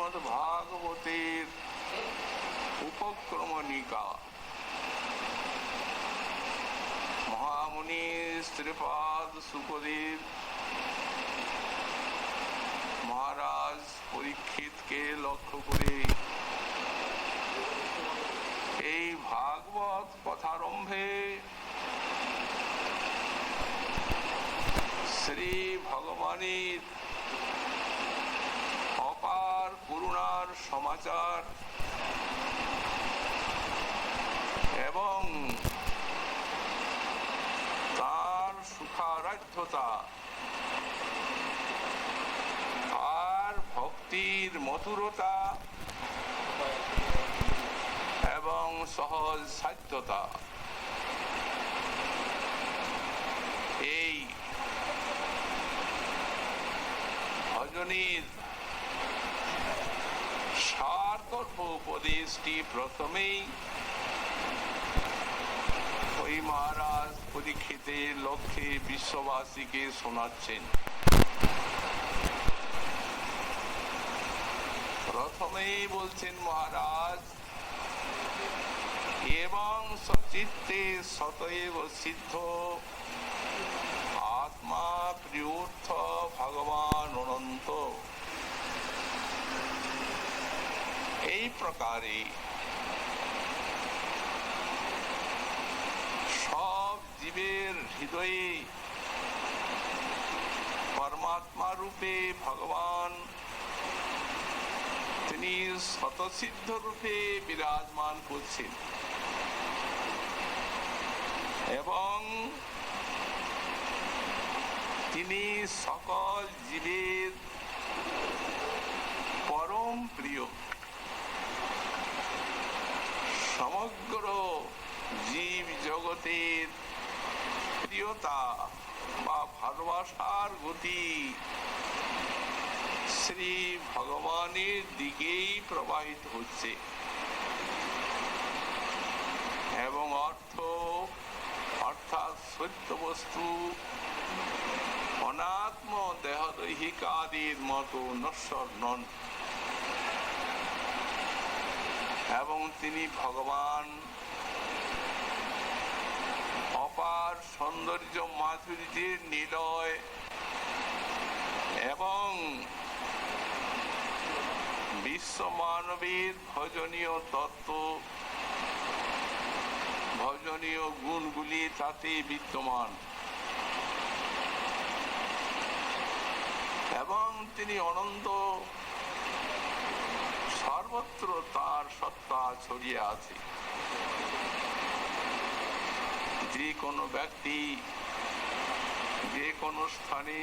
শ্রীমদ্ ভাগবতের উপক্রমণিকা। মহামুনি শ্রীপাদ শুকদেব মহারাজ পরীক্ষিতকে লক্ষ্য করে এই ভাগবত কথারম্ভে শ্রী ভগবানের অপার করুণার সমাচার এবং তার সুখারাধ্যতা আর ভক্তির মধুরতা এবং সহজ সাধ্যতা, এই ভজনের সারগর্ভ উপদেশটি প্রথমেই ওই মহারাজ পরীক্ষিতের লক্ষ্যে বিশ্ববাসীকে শোনাচ্ছেন। প্রথমেই বলছেন মহারাজ, এবং সচিত্তে সতএব সিদ্ধ আত্মা প্রিয়র্থ ভগবান অনন্ত। এই প্রকারে সব জীবের হৃদয়ে পরমাত্মা রূপে ভগবান তিনি স্বতঃসিদ্ধ রূপে বিরাজমান করছেন এবং তিনি সকল জীবের পরম প্রিয়। সমগ্র জীব জগতের প্রিয়তা বা ভালোবাসার গতি শ্রী ভগবানের দিকেই প্রবাহিত হচ্ছে এবং অর্থাৎ সত্য বস্তু অনাত্ম দেহদৈহিকাদির মতো নশ্বর নন এবং তিনি ভগবান অপার সৌন্দর্য মাধুর্যের নিলয় এবং বিশ্ব মানবের ভজনীয় তত্ত্ব, ভজনীয় গুণগুলি তাতে বিদ্যমান এবং তিনি অনন্ত, সর্বত্র তার সত্তা ছড়িয়ে আছে। যে কোনো ব্যক্তি যে কোনো স্থানে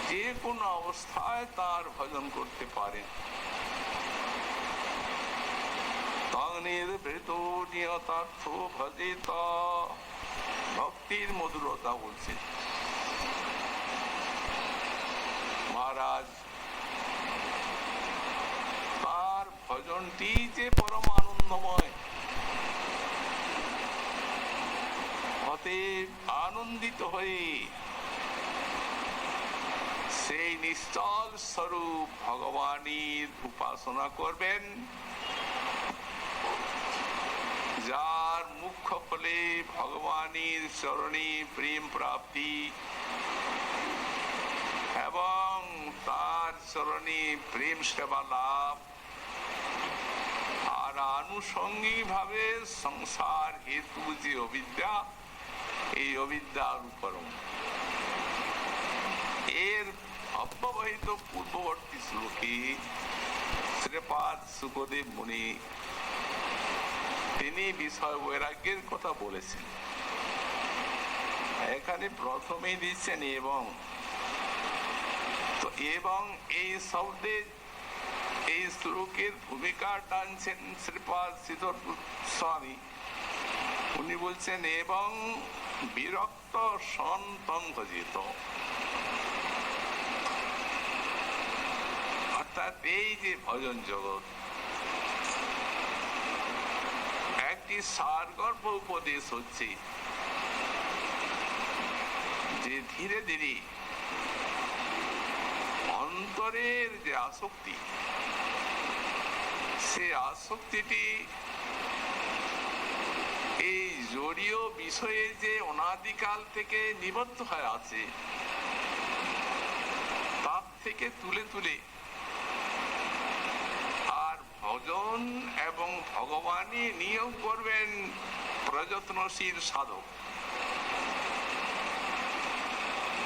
যে কোনো অবস্থায় তার ভজন করতে পারে। ভক্তির মধুরতা বলছে মহারাজ, তার ভজনটি যে পরম আনন্দময়, অতএব আনন্দিত হয়ে সেই নিশ্চল স্বরূপ ভগবানের উপাসনা করবেন, যার মুখ্য ফলে ভগবানের চরণে প্রেম প্রাপ্তি এবং তার চরণে প্রেম সেবা লাভ আর আনুষঙ্গিক ভাবে সংসার হেতু যে অবিদ্যা, এই অবিদ্যার উপরম। এর অব্যবহিত পূর্ববর্তী শ্লোকে শ্রীপাদ শুকদেব মুনি তিনি বিষয় বৈরাগ্যের কথা বলেছেন। এখানে প্রথমেই দিচ্ছেন এবং, তো এবং এই শব্দে এই শ্লোকের ভূমিকা টানছেন শ্রীপাদ শ্রীধর স্বামী। উনি বলছেন এবং বিরক্ত সন্তং ভজিত, অর্থাৎ এই যে ভজন জগৎ একটি সারগর্ভ উপদেশ হচ্ছে যে ধীরে ধীরে অন্তর ভিতরের যে আসক্তি, সে আসক্তিটি এই জড়ীয় বিষয়ে যে অনাদিকাল থেকে নিবদ্ধ হয়ে আছে, তার থেকে তুলে তুলে আর ভজন এবং ভগবানই নিয়োগ করবেন প্রযত্নশীল সাধক।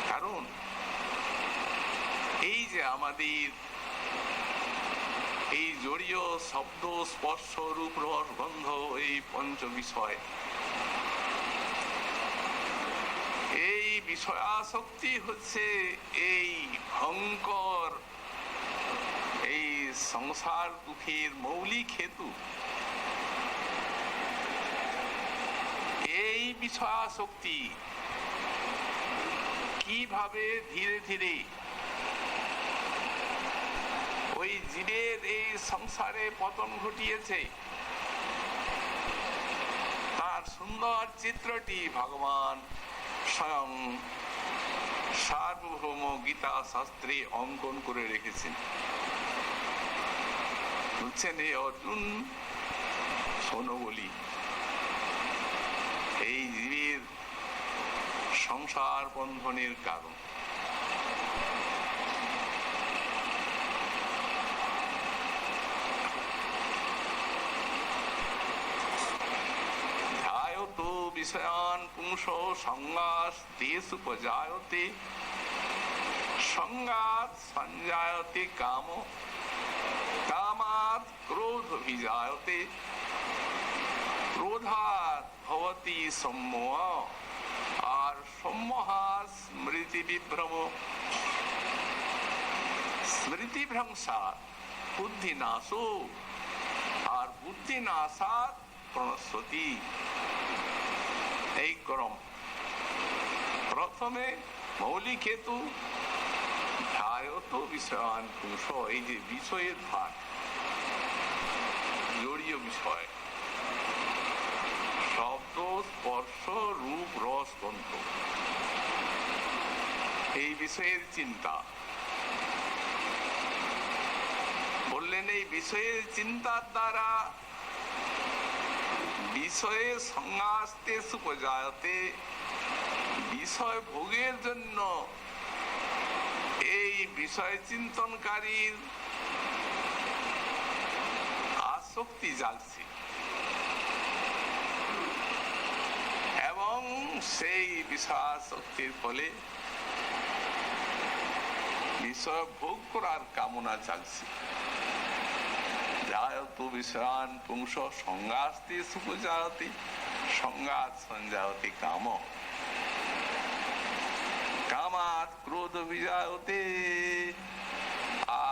কারণ এই যে আমাদের এই জড়ীয় শব্দ, স্পর্শ, রূপ, রস, গন্ধ, এই পঞ্চ বিষয়, এই বিষয়াসক্তি হচ্ছে এই ভয়ঙ্কর এই সংসার দুঃখের মৌলিক হেতু। এই বিষয়াসক্তি কিভাবে ধীরে ধীরে ওই জীবের এই সংসারে পতন ঘটিয়েছে, তার সুন্দর চিত্রটি ভগবান স্বয়ং সার্বভৌম গীতা শাস্ত্রে অঙ্কন করে রেখেছেন। বুঝছেন, হে অর্জুন, শোনো বলি, এই জীবের সংসার বন্ধনের কারণ বিষয়ান পুংস সংগাস তেষুপজায়তে সংগাত সঞ্জায়তে কাম কামাত ক্রোধভিজায়তে ক্রোধাৎ ভবতি সম্মোহ আর সম্মোহাৎ স্মৃতি বিভ্রম স্মৃতি ভ্রংসাৎ বুদ্ধিনাশো আর বুদ্ধিনাশাৎ প্রণশ্যতি। এই ক্রম। প্রথমে মৌলিক হেতু ধ্যায়ত বিষয়ান পুংস, এই যে বিষয়ের ভাগ, জড়ীয় বিষয়, শব্দ, স্পর্শ, রূপ, রস, গন্ধ, এই বিষয়ের চিন্তা। বললেন এই বিষয়ের চিন্তার দ্বারা বিষয়ে সংগাস্তে সুপজায়তে, বিষয় ভোগের জন্য এই বিষয় চিন্তনকারীর আসক্তি জাগছে এবং সেই বিষয়াসক্তির ফলে বিষয় ভোগ করার কামনা জাগছে। জায়তু বিষয়ান পুংস সংগাস্তে সুপজায়তে সংগাত সঞ্জায়তে কাম কামাত ক্রোধ বিজায়তে।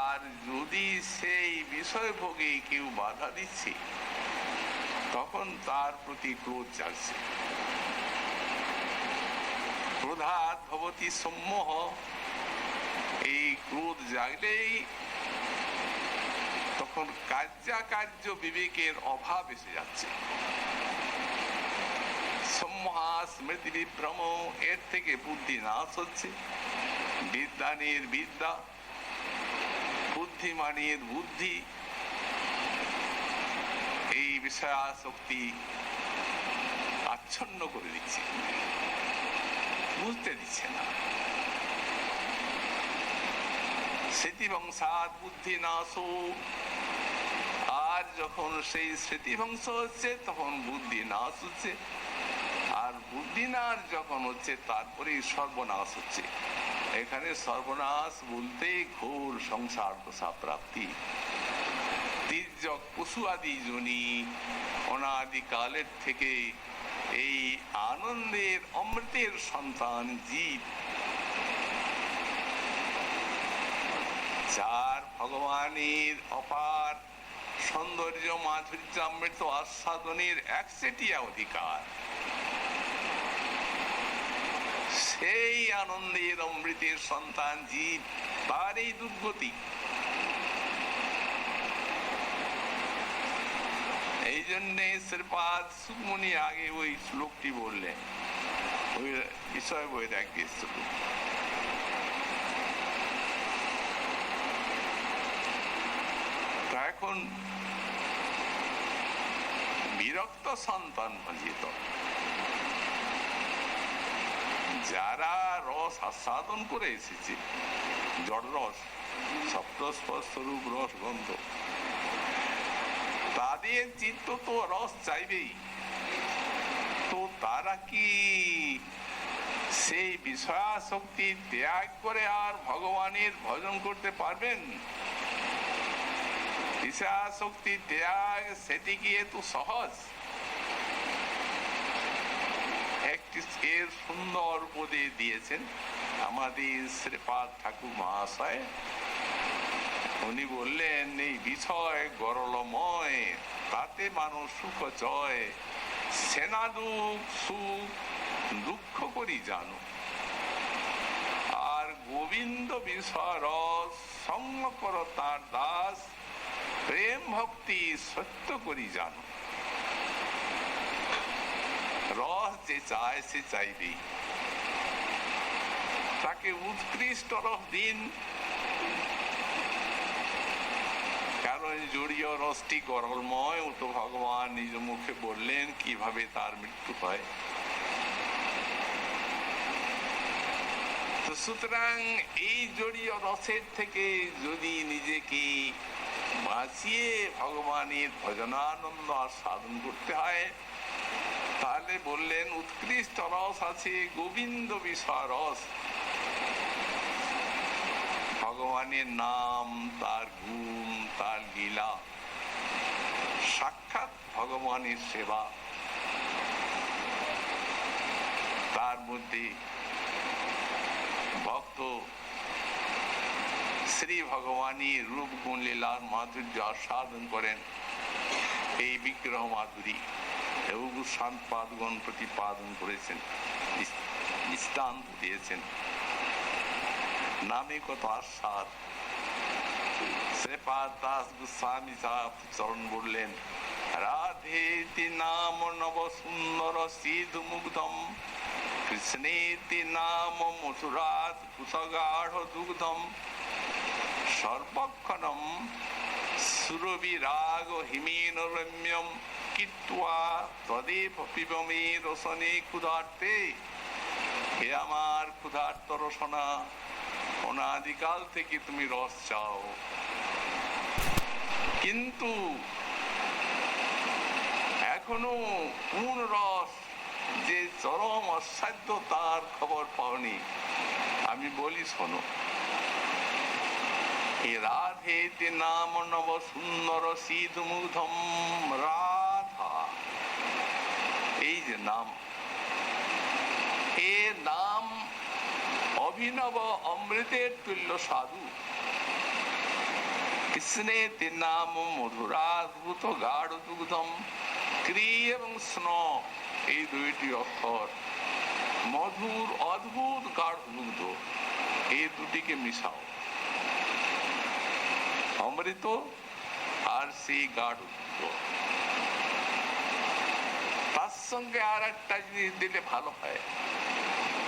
আর যদি সেই বিষয় ভোগে কেউ বাধা দিচ্ছে, তখন তার প্রতি ক্রোধ জাগছে। ক্রোধাৎ ভবতি সম্মোহ, এই ক্রোধ জাগলেই তখন কার্যাকার্য বিবেকের অভাব এসে যাচ্ছে। সম্মোহা স্মৃতি বিভ্রম, এর থেকে বুদ্ধি নাশ হচ্ছে। বিদ্বানের বিদ্যা, বুদ্ধিমানের বুদ্ধি এই বিষয়াসক্তি আচ্ছন্ন করে দিচ্ছে, বুঝতে দিচ্ছে না। স্মৃতিভংসাৎ বুদ্ধি নাশ, আর যখন সেই স্মৃতিভংস হচ্ছে তখন বুদ্ধি নাশ হচ্ছে, আর বুদ্ধি নাশ যখন হচ্ছে তারপরে সর্বনাশ হচ্ছে। এখানে সর্বনাশ বলতে ঘোর সংসার দশা প্রাপ্তি। তির্যক পশু আদি জনি অনাদিকালের থেকে এই আনন্দের অমৃতের সন্তান জীব, যার ভগবানের অপার সৌন্দর্য, মাধুর্য, অমৃত আস্বাদনের একচেটিয়া অধিকার, সেই আনন্দের অমৃতের সন্তান জীব তার এই দুর্গতি। এই জন্যে শ্রীপাদ সুকমণি আগে ওই শ্লোকটি বললেন, ওই বিষয় বৈরাগ্যের শ্লোক। এখন বিরক্ত সন্তান ভজিত, যারা রস আস্বাদন করে এসেছে, জড় রস, সপ্তস্পর্শ রূপ রস গন্ধ, তাদের চিত্ত তো রস চাইবেই। তো তারা কি সেই বিষয়াসক্তি ত্যাগ করে আর ভগবানের ভজন করতে পারবেন? বিষয়াসক্তি ত্যাগ সেটি কি এত সহজ? একটি এর সুন্দর উপদেশ দিয়েছেন আমাদের শ্রীপাদ ঠাকুর মহাশয়। উনি বললেন, এই বিষয় গরলময়, তাতে মানুষ সুখ চয়, সেনা দুঃখ সুখ দুঃখ করি জানো, আর গোবিন্দ বিষয় রস সঙ্গ কর তার দাস, প্রেম ভক্তি সত্য করি জানো। রস যে চায় সে চাইবেই, তাকে উৎকৃষ্ট রস দিন, কারণ জড়ীয় রসটি গরলময়। ও তো ভগবান নিজ মুখে বললেন কিভাবে তার মৃত্যু হয়। তো সুতরাং এই জড়ীয় রসের থেকে যদি নিজেকে বাঁচিয়ে ভগবানের ভজনানন্দ সাধন করতে হয়, তাহলে বললেন উৎকৃষ্ট রস আছে গোবিন্দ বিষয় রস, ভগবানের নাম, তার গুণ, তার লীলা, সাক্ষাৎ ভগবানের সেবা, তার মধ্যে ভক্ত শ্রী ভগবানের রূপ গুণ লীলার মাধুর্য আস্বাদন করেন। এই বিগ্রহ মাধুরী শান্তপাদগণ প্রতিপাদন করেছেন, দৃষ্টান্ত দিয়েছেন। নামে কত আস্বাদ। শ্রীপাদ দাস গোস্বামী সাহেব চরণ বললেন, রাধেতি নাম নব সুন্দর সিধু মুগ্ধম, কৃষ্ণেতি নাম মথুরাত কুশগাঢ় দুগ্ধম, সর্বক্ষণম সুরবিরাগ হিমেন রম্যম, কীর্ত্বা তদেব পিবমে রসনে ক্ষুধার্তে। হে আমার ক্ষুধার্ত রসনা, অনাদিকাল থেকে তুমি রস চাও, কিন্তু এখনো কোন রস যে চরম অসাধ্য তার খবর পাওনি। আমি বলি শোনো, এ রাধেতে নাম নব সুন্দর সিধু মুগ্ধম, রাধা এই যে নাম, এ নাম অভিনব অমৃতের তুল্য সাধু। কৃষ্ণেতে নাম মধুরাদ্ভুত গাঢ় দুগ্ধম, ক্রি এবং স্ন এই দুইটি অক্ষর, মধুর অদ্ভুত গাঢ় দুগ্ধ, এই দুটিকে মিশাও, অমৃত আর সেই গাঢ় দুগ্ধ, তার সঙ্গে আর একটা জিনিস দিলে ভালো হয়,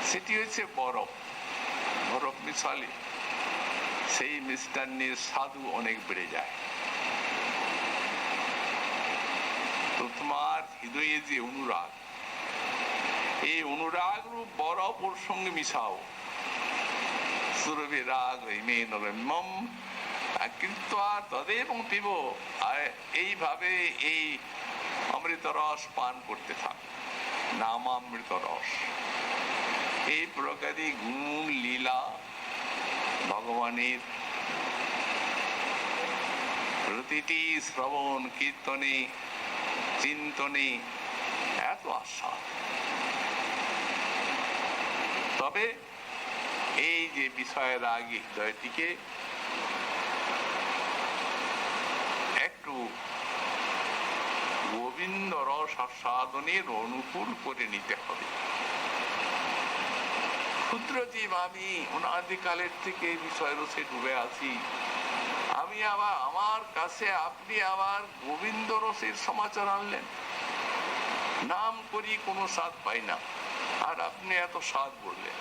সেটি হচ্ছে বরফ। বরফ মিশালে সেই মিষ্টান্নের স্বাদু অনেক বেড়ে যায়। তো তোমার হৃদয়ে যে অনুরাগ, এই অনুরাগ রূপ বরফ ওর সঙ্গে মিশাও, সুরবিরাগ হিমেন রম্যম কীর্ত্বা তদেব পিব, আর এইভাবে এই অমৃত রস পান করতে থাক, নামামৃত রস। এই প্রকারে গুণ লীলা ভগবানের প্রতিটি শ্রবণ কীর্তনে চিন্তনে এত আস্বাদ। তবে এই যে বিষয়ের আগে হৃদয়টিকে একটু গোবিন্দ রস আস্বাদনের অনুকূল করে নিতে হবে। ক্ষুদ্র জীব আমি, অনাদিকালের থেকে এই বিষয় রসে ডুবে আছি। আমি আবার আমার কাছে আপনি আবার গোবিন্দ রসের সমাচার আনলেন। নাম করি কোনো স্বাদ পাই না, আর আপনি এত স্বাদ বললেন।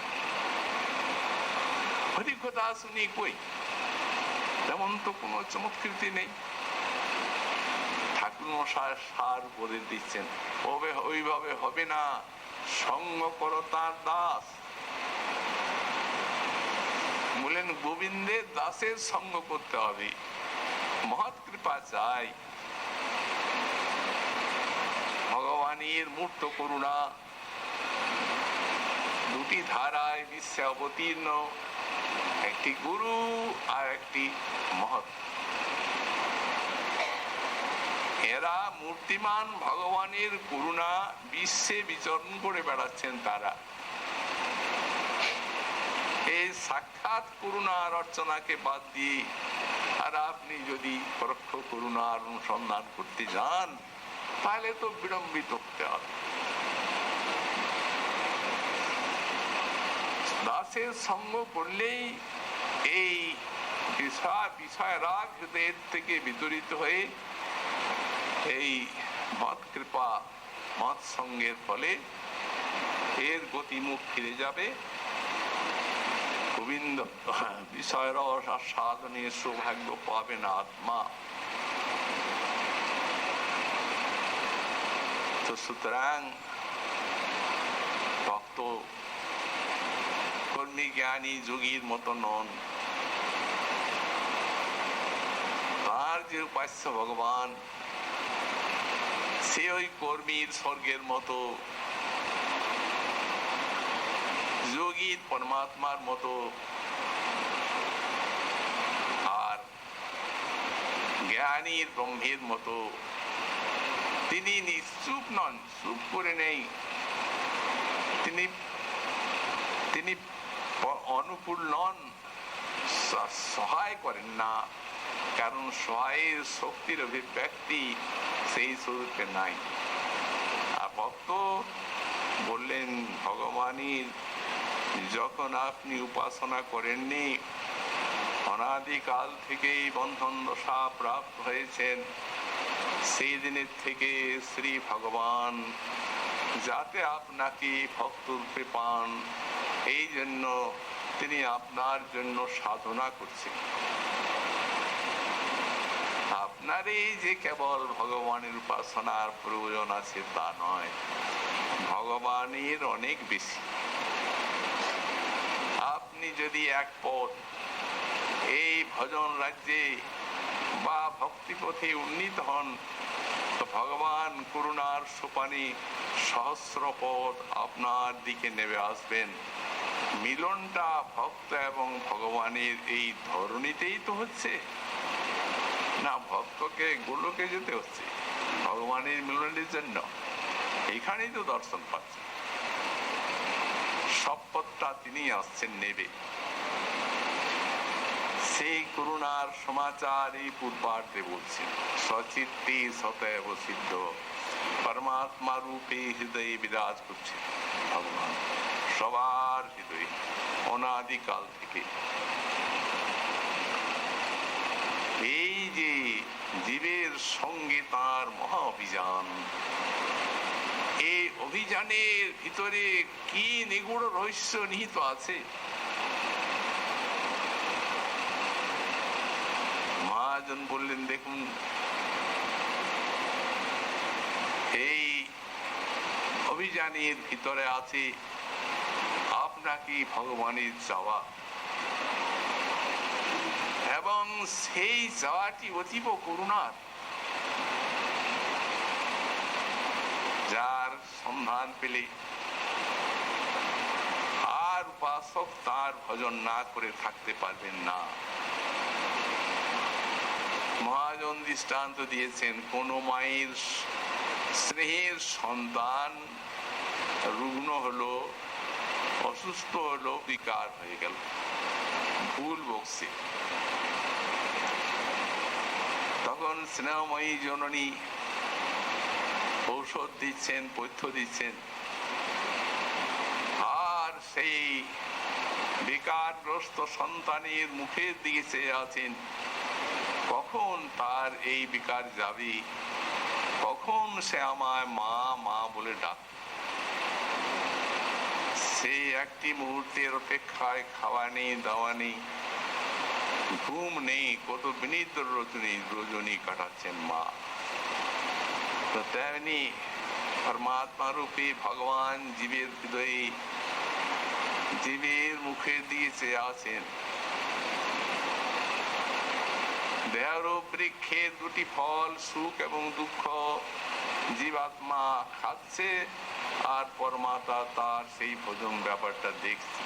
হরি কথা শুনি কই, তেমন তো কোনো চমৎকৃতি নেই। সার উপদেশ দিচ্ছেন, ওইভাবে হবে না, সঙ্গ করো তার দাস। বলেন গোবিন্দের দাসের সঙ্গ করতে হবে, মহৎ কৃপা চাই। ভগবানের মূর্ত করুণা দুটি ধারায় বিশ্বে অবতীর্ণ, একটি গুরু আর একটি মহৎ। এরা মূর্তিমান ভগবানের করুণা বিশ্বে বিচরণ করে বেড়াচ্ছেন। তারা এই সাক্ষাৎ করুণার অর্চনাকে বাদ দিয়ে আর আপনি যদি পরোক্ষ করুণার অনুসন্ধান করতে যান, তাহলে তো বিড়ম্বিত হতে হবে। দাসের সঙ্গ করলেই এই বিষয় রাগ হৃদয়ের থেকে বিতরিত হয়ে এই মত কৃপা, মত সঙ্গের ফলে এর গতিমুখ ফিরে যাবে। গোবিন্দ বিষয় রস আস্বাদনের সৌভাগ্য পাবে না আত্মা। তো সুতরাং ভক্ত কর্মী জ্ঞানী যোগীর মতো নন, তার যে উপাস্য ভগবান সে ওই কর্মীর স্বর্গের মতো, যোগীর পরমাত্মার মতো। আর জ্ঞানীর ব্রহ্মের মতো। তিনি নিশ্চুপ নন, চুপ করে নেই। তিনি অনুকূল নন, সহায় করেন না, কারণ সহায়ের শক্তির অভিব্যক্তি সেই স্বরূপে নাই। আর ভক্ত বললেন ভগবানের যখন আপনি উপাসনা করেননি, অনাদিকাল থেকেই বন্ধন দশা প্রাপ্ত হয়েছেন, সেই দিনের থেকে শ্রী ভগবান যাতে আপনাকে ভক্তরূপে পান, এই জন্য তিনি আপনার জন্য সাধনা করছেন। আপনার এই যে কেবল ভগবানের উপাসনার প্রয়োজন আছে তা নয়, ভগবানের অনেক বেশি। আপনি যদি এক পথ এই ভজন রাজ্যে বা ভক্তি পথে উন্নীত হন, তো ভগবান করুণার সোপানে সহস্র পথ আপনার দিকে নেমে আসবেন। মিলনটা ভক্ত এবং ভগবানের এই ধরনীতেই তো হচ্ছে না, ভক্তকে গোলকে যেতে হচ্ছে ভগবানের মিলনের জন্য। এখানেই তো দর্শন পাচ্ছে, সব পথটা তিনি আসছেন নেবে। সেই করুণার সমাচার এই পূর্বার্ধে বলছেন, সচিত্তে সতৈব সিদ্ধ পরমাত্মা রূপে হৃদয়ে বিরাজ করছেন ভগবান সবার হৃদয়ে অনাদিকাল থেকে। এই যে জীবের সঙ্গে তার মহা অভিযান, এই অভিযানের ভিতরে কি নিগূঢ় রহস্য নিহিত আছে। মহাজন বললেন, দেখুন এই অভিযানের ভিতরে আছে আপনাকে ভগবানের চাওয়া, এবং সেই চাওয়াটি অতীব করুণার, যার সন্ধান পেলে আর উপাসক তার ভজন না করে থাকতে পারবেন না। মহাজন দৃষ্টান্ত দিয়েছেন, কোন মায়ের স্নেহের সন্তান রুগ্ন হলো, অসুস্থ হলো, বিকার হয়ে গেল, ভুল বকছে, তখন স্নেহময়ী জননী ঔষধ দিচ্ছেন, পথ্য দিচ্ছেন, আর সেই বিকারগ্রস্ত সন্তানের মুখের দিকে চেয়ে আছেন, কখন তার এই বিকার যাবে, কখন সে আমায় মা মা বলে ডাক। সেই একটি মুহূর্তের অপেক্ষায় খাওয়া নেই, দাওয়া নেই, ঘুম নেই, কত বিনীত রজনী কাটাচ্ছেন মা। তো তেমনি পরমাত্মা রূপে ভগবান জীবের হৃদয়ে, জীবের মুখের দিকে চেয়ে আছেন। দেহরূপ বৃক্ষের দুটি ফল, সুখ এবং দুঃখ, জীবাত্মা খাচ্ছে আর পরমাত্মা তার সেই ভোজন ব্যাপারটা দেখছে।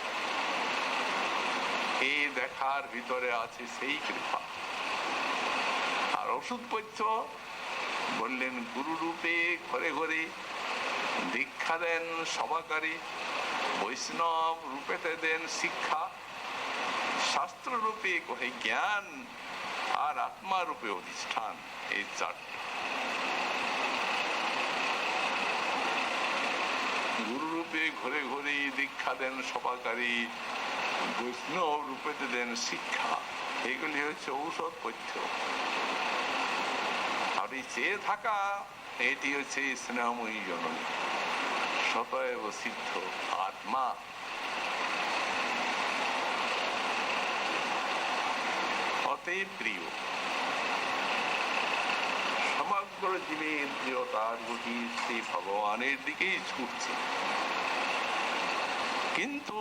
এই দেখার ভিতরে আছে সেই কৃপা। আর ওষুধ পথ্য বললেন গুরু রূপে ঘরে ঘরে দীক্ষা দেন সভাকারী, বৈষ্ণব রূপেতে দেন শিক্ষা, শাস্ত্র রূপে কহে জ্ঞান, আর আত্মা রূপে অধিষ্ঠান। এই চারটি গুরু রূপে ঘরে ঘরে দীক্ষা দেন সভাকারী, বৈষ্ণব রূপেতে দেন শিক্ষা। এগুলি হচ্ছে ঔষধ পথ্য। আর এই চেয়ে থাকা, এটি হচ্ছে স্নেহময়ী জননী, সতএব সিদ্ধ আত্মা। অতএব প্রিয়, সমগ্র জীবের প্রিয়তার গতি সেই ভগবানের দিকেই ছুটছে। কিন্তু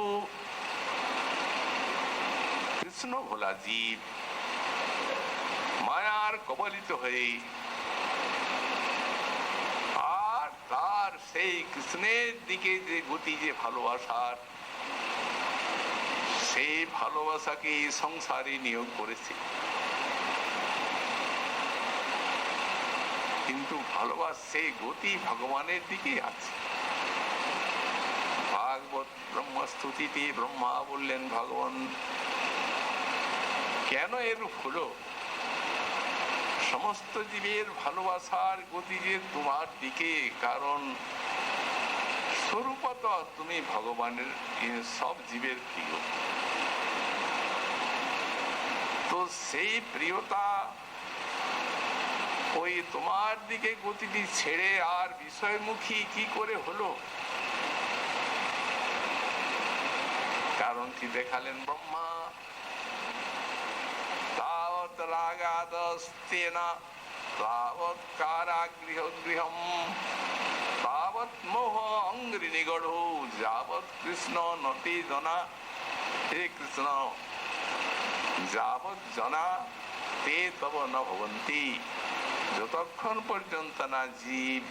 কৃষ্ণ ভোলা জীব মায়ার কবলিত হয়ে আর তার সেই কৃষ্ণের দিকে যে গতি, যে ভালোবাসার, সেই ভালোবাসাকে সংসারে নিয়োগ করেছে। কিন্তু ভালোবাসা সেই গতি ভগবানের দিকে আছে। ভাগবত ব্রহ্মস্তুতিতে ব্রহ্মা বললেন, ভগবান কেন এরূপ হলো? সমস্ত জীবের ভালোবাসার গতি যে তোমার দিকে, কারণ স্বরূপত তুমি ভগবানের সব জীবের প্রিয়। তো সেই প্রিয়তা ওই তোমার দিকে গতিটি ছেড়ে আর বিষয়মুখী কি করে হলো? কারণটি দেখালেন ব্রহ্মা। তাবৎ রাগাদস্তেনা তাবৎ কারাগৃহ গৃহম তাবৎ মোহ অঙ্ঘ্রি নিগড় যাবৎ কৃষ্ণ নতি জনা। হে কৃষ্ণ, যাবৎ জনা তে তব ন ভবন্তি, যতক্ষণ পর্যন্ত না জীব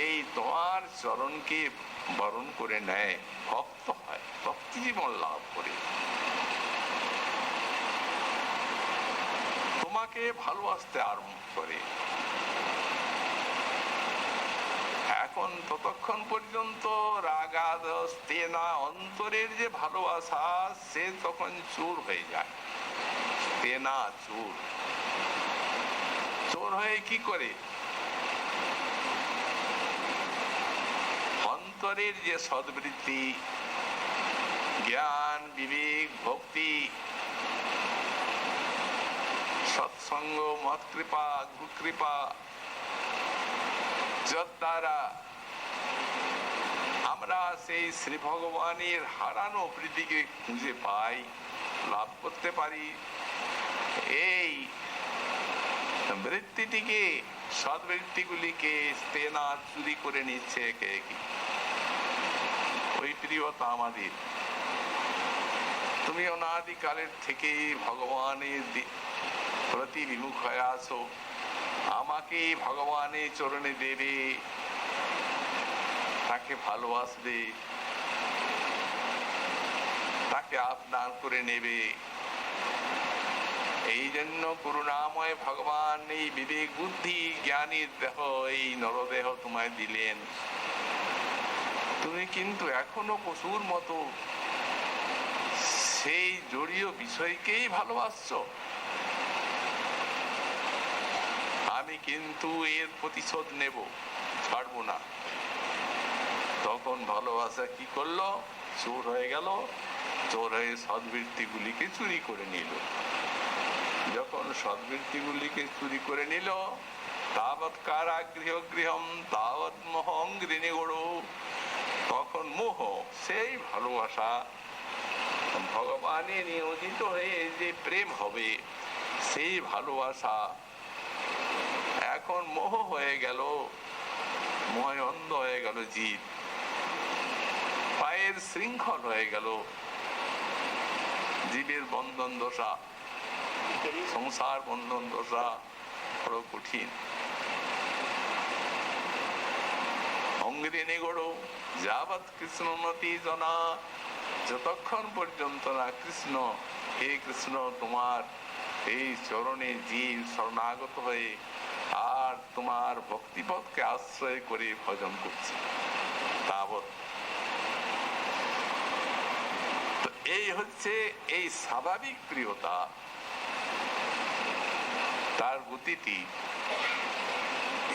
এই তোমার চরণকে বরণ করে নেয়, ভক্ত হয়, ভক্তি জীবন লাভ করে, তোমাকে ভালোবাসতে আরম্ভ করে, এখন ততক্ষণ পর্যন্ত রাগাদস্তেনা অন্তরের যে ভালোবাসা, সে তখন চোর হয়ে যায়। তেনা চোর, চোর হয়ে কি করে? অন্তরের যে সদ্বৃত্তি, জ্ঞান, বিবেক, ভক্তি, সৎসঙ্গ, মত কৃপা, গুরু কৃপা, যত দ্বারা আমরা সেই শ্রী ভগবানের হারানো প্রীতিকে খুঁজে পাই, লাভ করতে পারি, এই বৃত্তিটিকে, সদ্বৃত্তিগুলিকে তেনা চুরি করে নিচ্ছে একে একে। ওই প্রিয়তা আমাদের। তুমি অনাদিকালের থেকে ভগবানের প্রতি বিমুখ হয়ে আসো, আমাকে ভগবানের চরণে দেবে, তাকে ভালোবাসবে, তাকে আপনার করে নেবে। এই জন্য করুণাময় ভগবান এই বিবেক বুদ্ধি জ্ঞানীর দেহ, এই নরদেহ তোমায় দিলেন। তুমি কিন্তু এখনো পশুর মতো সেই জড়ীয় বিষয়কেই ভালোবাসছো। আমি কিন্তু এর প্রতিশোধ নেব, ছাড়বো না। তখন ভালোবাসা কি করলো? চোর হয়ে গেল, চোর হয়ে সদ্বৃত্তিগুলিকে চুরি করে নিল। যখন সদ্বৃত্তিগুলিকে চুরি করে নিল, তাবৎ কারাগৃহ গৃহম তাবৎ মোহ অঙ্ঘ্রি নিগড়, তখন মোহ, সেই ভালোবাসা, ভগবানে নিয়োজিত হয়ে যে প্রেম হবে, সেই ভালোবাসা এক এখন মোহ হয়ে গেল, মোহে অন্ধ হয়ে গেল জীব, পায়ের শৃঙ্খল হয়ে গেল, জীবের বন্ধন দশা, সংসার বন্ধন দশা বড় কঠিন। অঙ্গিরে নিগড় যাবৎ কৃষ্ণ নতি জনা, যতক্ষণ পর্যন্ত না কৃষ্ণ, হে কৃষ্ণ তোমার এই চরণে জীব শরণাগত হয়ে আর তোমার ভক্তিপথকে আশ্রয় করে ভজন করছে, তাবৎ। তো এই হচ্ছে এই স্বাভাবিক প্রিয়তা, তার গতিটি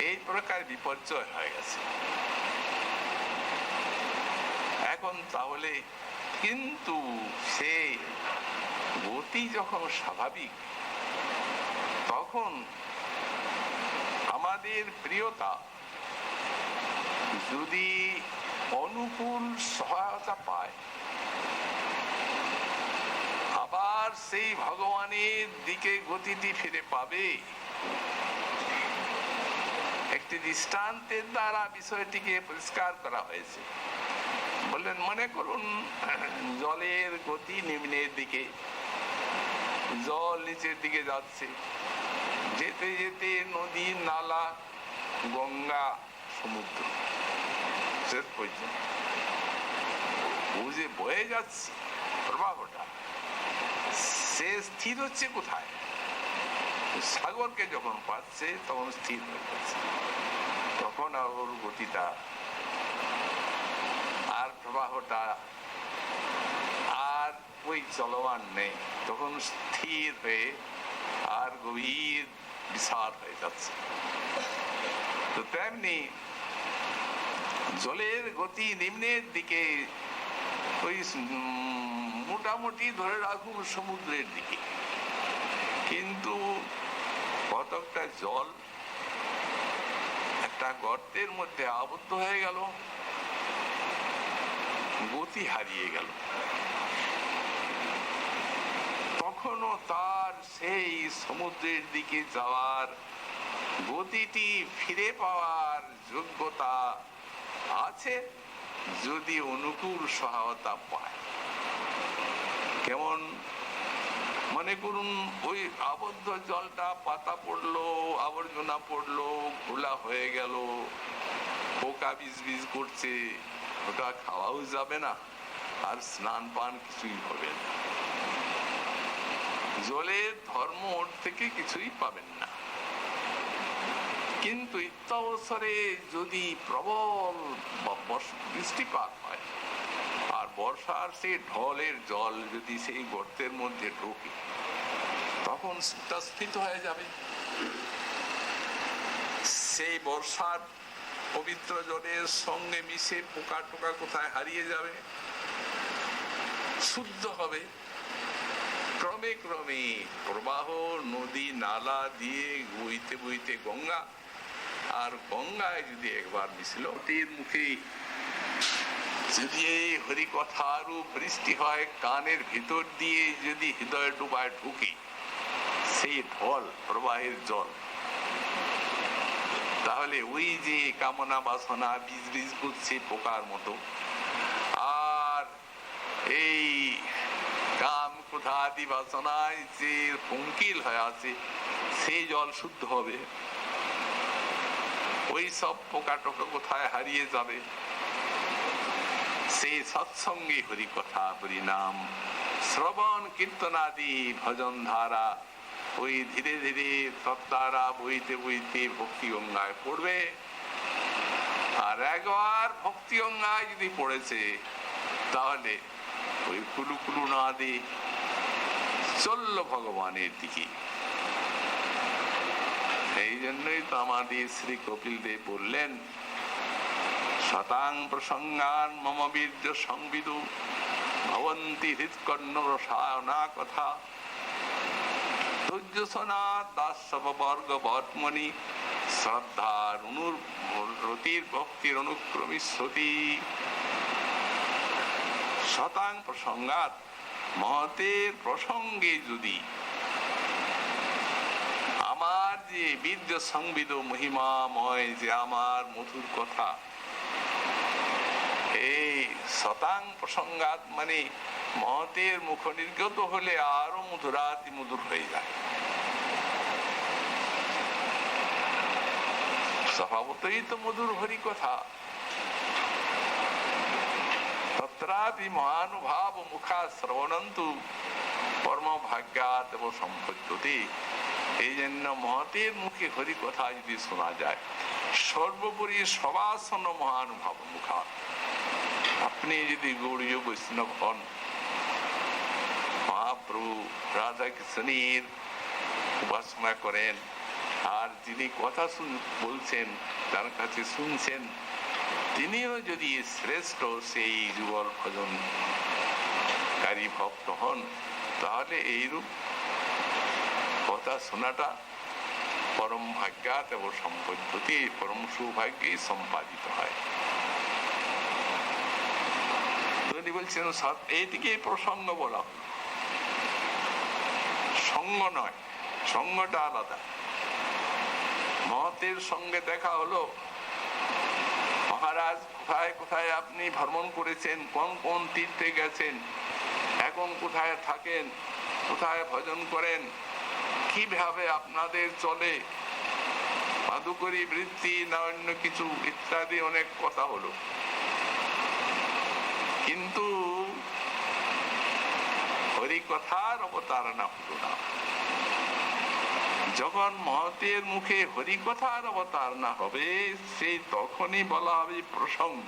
এই প্রকার বিপর্যয় হয়ে গেছে এখন। তাহলে কিন্তু সে গতি যখন স্বাভাবিক, তখন আমাদের প্রিয়তা যদি অনুকূল সহায়তা পায়, আবার সেই ভগবানের দিকে গতিটি ফিরে পাবে। একটি দৃষ্টান্তের দ্বারা বিষয়টিকে পরিষ্কার করা হয়েছে। বললেন, মনে করুন জলের গতি নিম্নের দিকে, জল নিচের দিকে যাচ্ছে, যেতে যেতে নদী, নালা, গঙ্গা, সমুদ্র শেষ পর্যন্ত বুঝে বয়ে যাচ্ছে প্রবাহটা, সে স্থির হচ্ছে কোথায়? সাগরকে যখন পাচ্ছে তখন স্থির হয়ে যাচ্ছে, তখন আর ওর গতিটা আর প্রবাহটা আর ওই চলমান নেই, তখন স্থির হয়ে আর গভীর বিশাল হয়ে যাচ্ছে। তো তেমনি জলের গতি নিম্নের দিকে, ওই মোটামুটি ধরে রাখুন সমুদ্রের দিকে, কিন্তু কতকটা জল একটা গর্তের মধ্যে আবদ্ধ হয়ে গেল, গতি হারিয়ে গেল, তখনও তার সেই সমুদ্রের দিকে যাওয়ার গতিটি ফিরে পাওয়ার যোগ্যতা আছে, যদি অনুকূল সহায়তা পায়। কেমন? মনে করুন ওই আবদ্ধ জলটা পাতা পড়লো, আবর্জনা পড়লো, ঘোলা হয়ে গেল, পোকা বিজ বিজ করছে, ওটা খাওয়াও যাবে না, আর স্নান পান কিছুই হবে না, জলের ধর্ম ওর থেকে কিছুই পাবেন না। কিন্তু ইত্যাবসরে যদি প্রবল বৃষ্টিপাত হয় আর বর্ষার সেই ঢলের জল যদি সেই গর্তের মধ্যে ঢোকে, তখন সেটা স্ফীত হয়ে যাবে। সেই বর্ষার পবিত্র জলের সঙ্গে মিশে পোকা টোকা কোথায় হারিয়ে যাবে, শুদ্ধ হবে। ক্রমে ক্রমে প্রবাহ নদী নালা দিয়ে বইতে বইতে গঙ্গা, আর গঙ্গায় যদি একবার মিশল, ওটির মুখে যদি এই হরিকথার বৃষ্টি হয়, কানের ভিতর দিয়ে যদি হৃদয় ডুবায় ঢুকে সেই ঢল প্রবাহের জল, তাহলে ওই যে কামনা বাসনা বীজ বীজ করছে পোকার মতো, আর এই কাম ক্রোধাদি বাসনায় যে পঙ্কিল হয়ে আছে, সেই জল শুদ্ধ হবে। ওই সব পোকা টোকা কোথায় হারিয়ে যাবে? সেই সৎসঙ্গে হরি কথা, হরি নাম, শ্রবণ কীর্তনাদি ভজন ধারা ওই ধীরে ধীরে তদ্বারা বইতে বইতে ভক্তি গঙ্গায় পড়বে। আর একবার ভক্তি গঙ্গায় যদি পড়েছে, তাহলে ওই কুলু কুলু না দিয়ে চলল ভগবানের দিকে। এই জন্যই তো আমাদের শ্রী কপিল দেব বললেন, শতাং প্রসঙ্গান মম বীর্য সংবিদু ভবন্তি হৃৎকর্ণ রসায়না কথা তুজ্জসনা দাসব বর্গ বর্মণি শ্রদ্ধার অনুরতির ভক্তির অনুক্রমিষ্যতি। শতাং প্রসঙ্গাত, মহতের প্রসঙ্গে যদি আমার যে যে বীর্য সংবিদ মহিমাময় যে আমার মধুর কথা, এই শতাং প্রসঙ্গাত মানে মহতের মুখ নির্গত হলে আরো মধুরাতি মধুর হয়ে যায়। স্বভাবতই তো মধুর হরি কথা। তত্রাপি মহানুভাব মুখা শ্রবণন্তু পরম ভাগ্যাৎ এবং সম্পদ্যতে। এই জন্য মহতের মুখে হরি কথা যদি শোনা যায়, সর্বোপরি সবাসন মহানুভাব মুখা। আপনি যদি গৌড়ীয় বৈষ্ণব হন, মহাপ্রভু রাধা কৃষ্ণের উপাসনা করেন, আর যিনি কথা বলছেন তার কাছে শুনছেন, তিনিও যদি শ্রেষ্ঠ সেই যুগল ভজনকারী ভক্ত হন, তাহলে এইরূপ কথা শোনাটা পরম ভাগ্যাৎ এবং সম্পদ্যতে পরম সৌভাগ্যে সম্পাদিত হয়। তিনি বলছেন এইদিকে প্রসঙ্গ বলা হল, সঙ্গ নয়, সঙ্গটা আলাদা। মহতের সঙ্গে দেখা হলো, মহারাজ কোথায় কোথায় আপনি ভ্রমণ করেছেন, কোন কোন তীর্থে গেছেন, এখন কোথায় থাকেন, কোথায় ভজন করেন, কিভাবে আপনাদের চলে, মাধুকরী বৃত্তি না অন্য কিছু ইত্যাদি অনেক কথা হলো। কিন্তু হরি কথার অবতারণা হলো না। যখন মহতের মুখে হরি কথার অবতারণা হবে, সেই তখনই বলা হবে প্রসঙ্গ,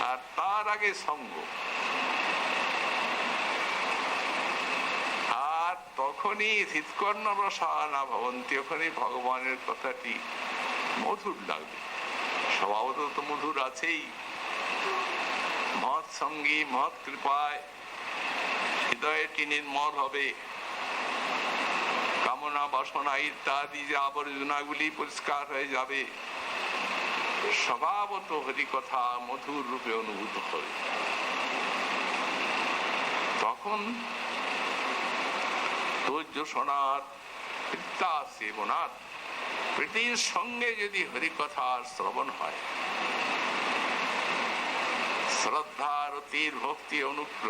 আর তার আগে সঙ্গ। আর তখনই হৃৎকর্ণ রসায়না ভবন্তি, তখনই ভগবানের কথাটি মধুর লাগবে। স্বভাবত তো মধুর আছেই, মহৎ সঙ্গী মহৎ কৃপায় হৃদয়টি নির্মল হবে, কামনা বাসনা ইত্যাদি যে আবর্জনাগুলি পরিষ্কার হয়ে যাবে, স্বভাবত হরি কথা মধুর রূপে অনুভূত হবে। তখন ধৈর্য শোনার পিতা সেবনাথ প্রীতির সঙ্গে যদি হরি কথার শ্রবণ হয়, শ্রদ্ধা রতির ভক্তি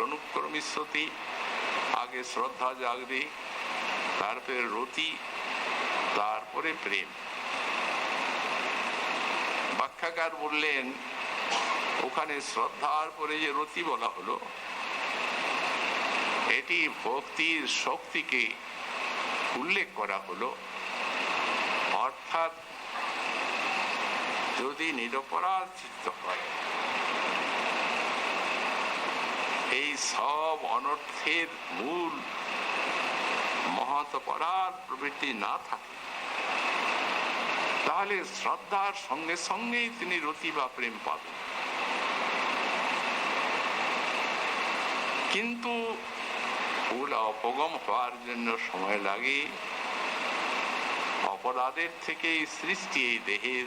অনুক্রমিষ্যতি, আগে শ্রদ্ধা জাগবে, তারপরে রতি, তারপরে প্রেম। ব্যাখ্যাকার বললেন ওখানে শ্রদ্ধার পরে যে রতি বলা হলো, এটি ভক্তির শক্তিকে উল্লেখ করা হলো। অর্থাৎ যদি নিরপরাধ চিত্ত হয়, এই সব অনর্থের মূল মহৎ অপরাধ প্রবৃত্তি না থাকে, তাহলে শ্রদ্ধার সঙ্গে সঙ্গেই তিনি রতি বা প্রেম পাবেন। কিন্তু ওগুলা অপগম হওয়ার জন্য সময় লাগে। অপরাধের থেকে সৃষ্টি এই দেহের,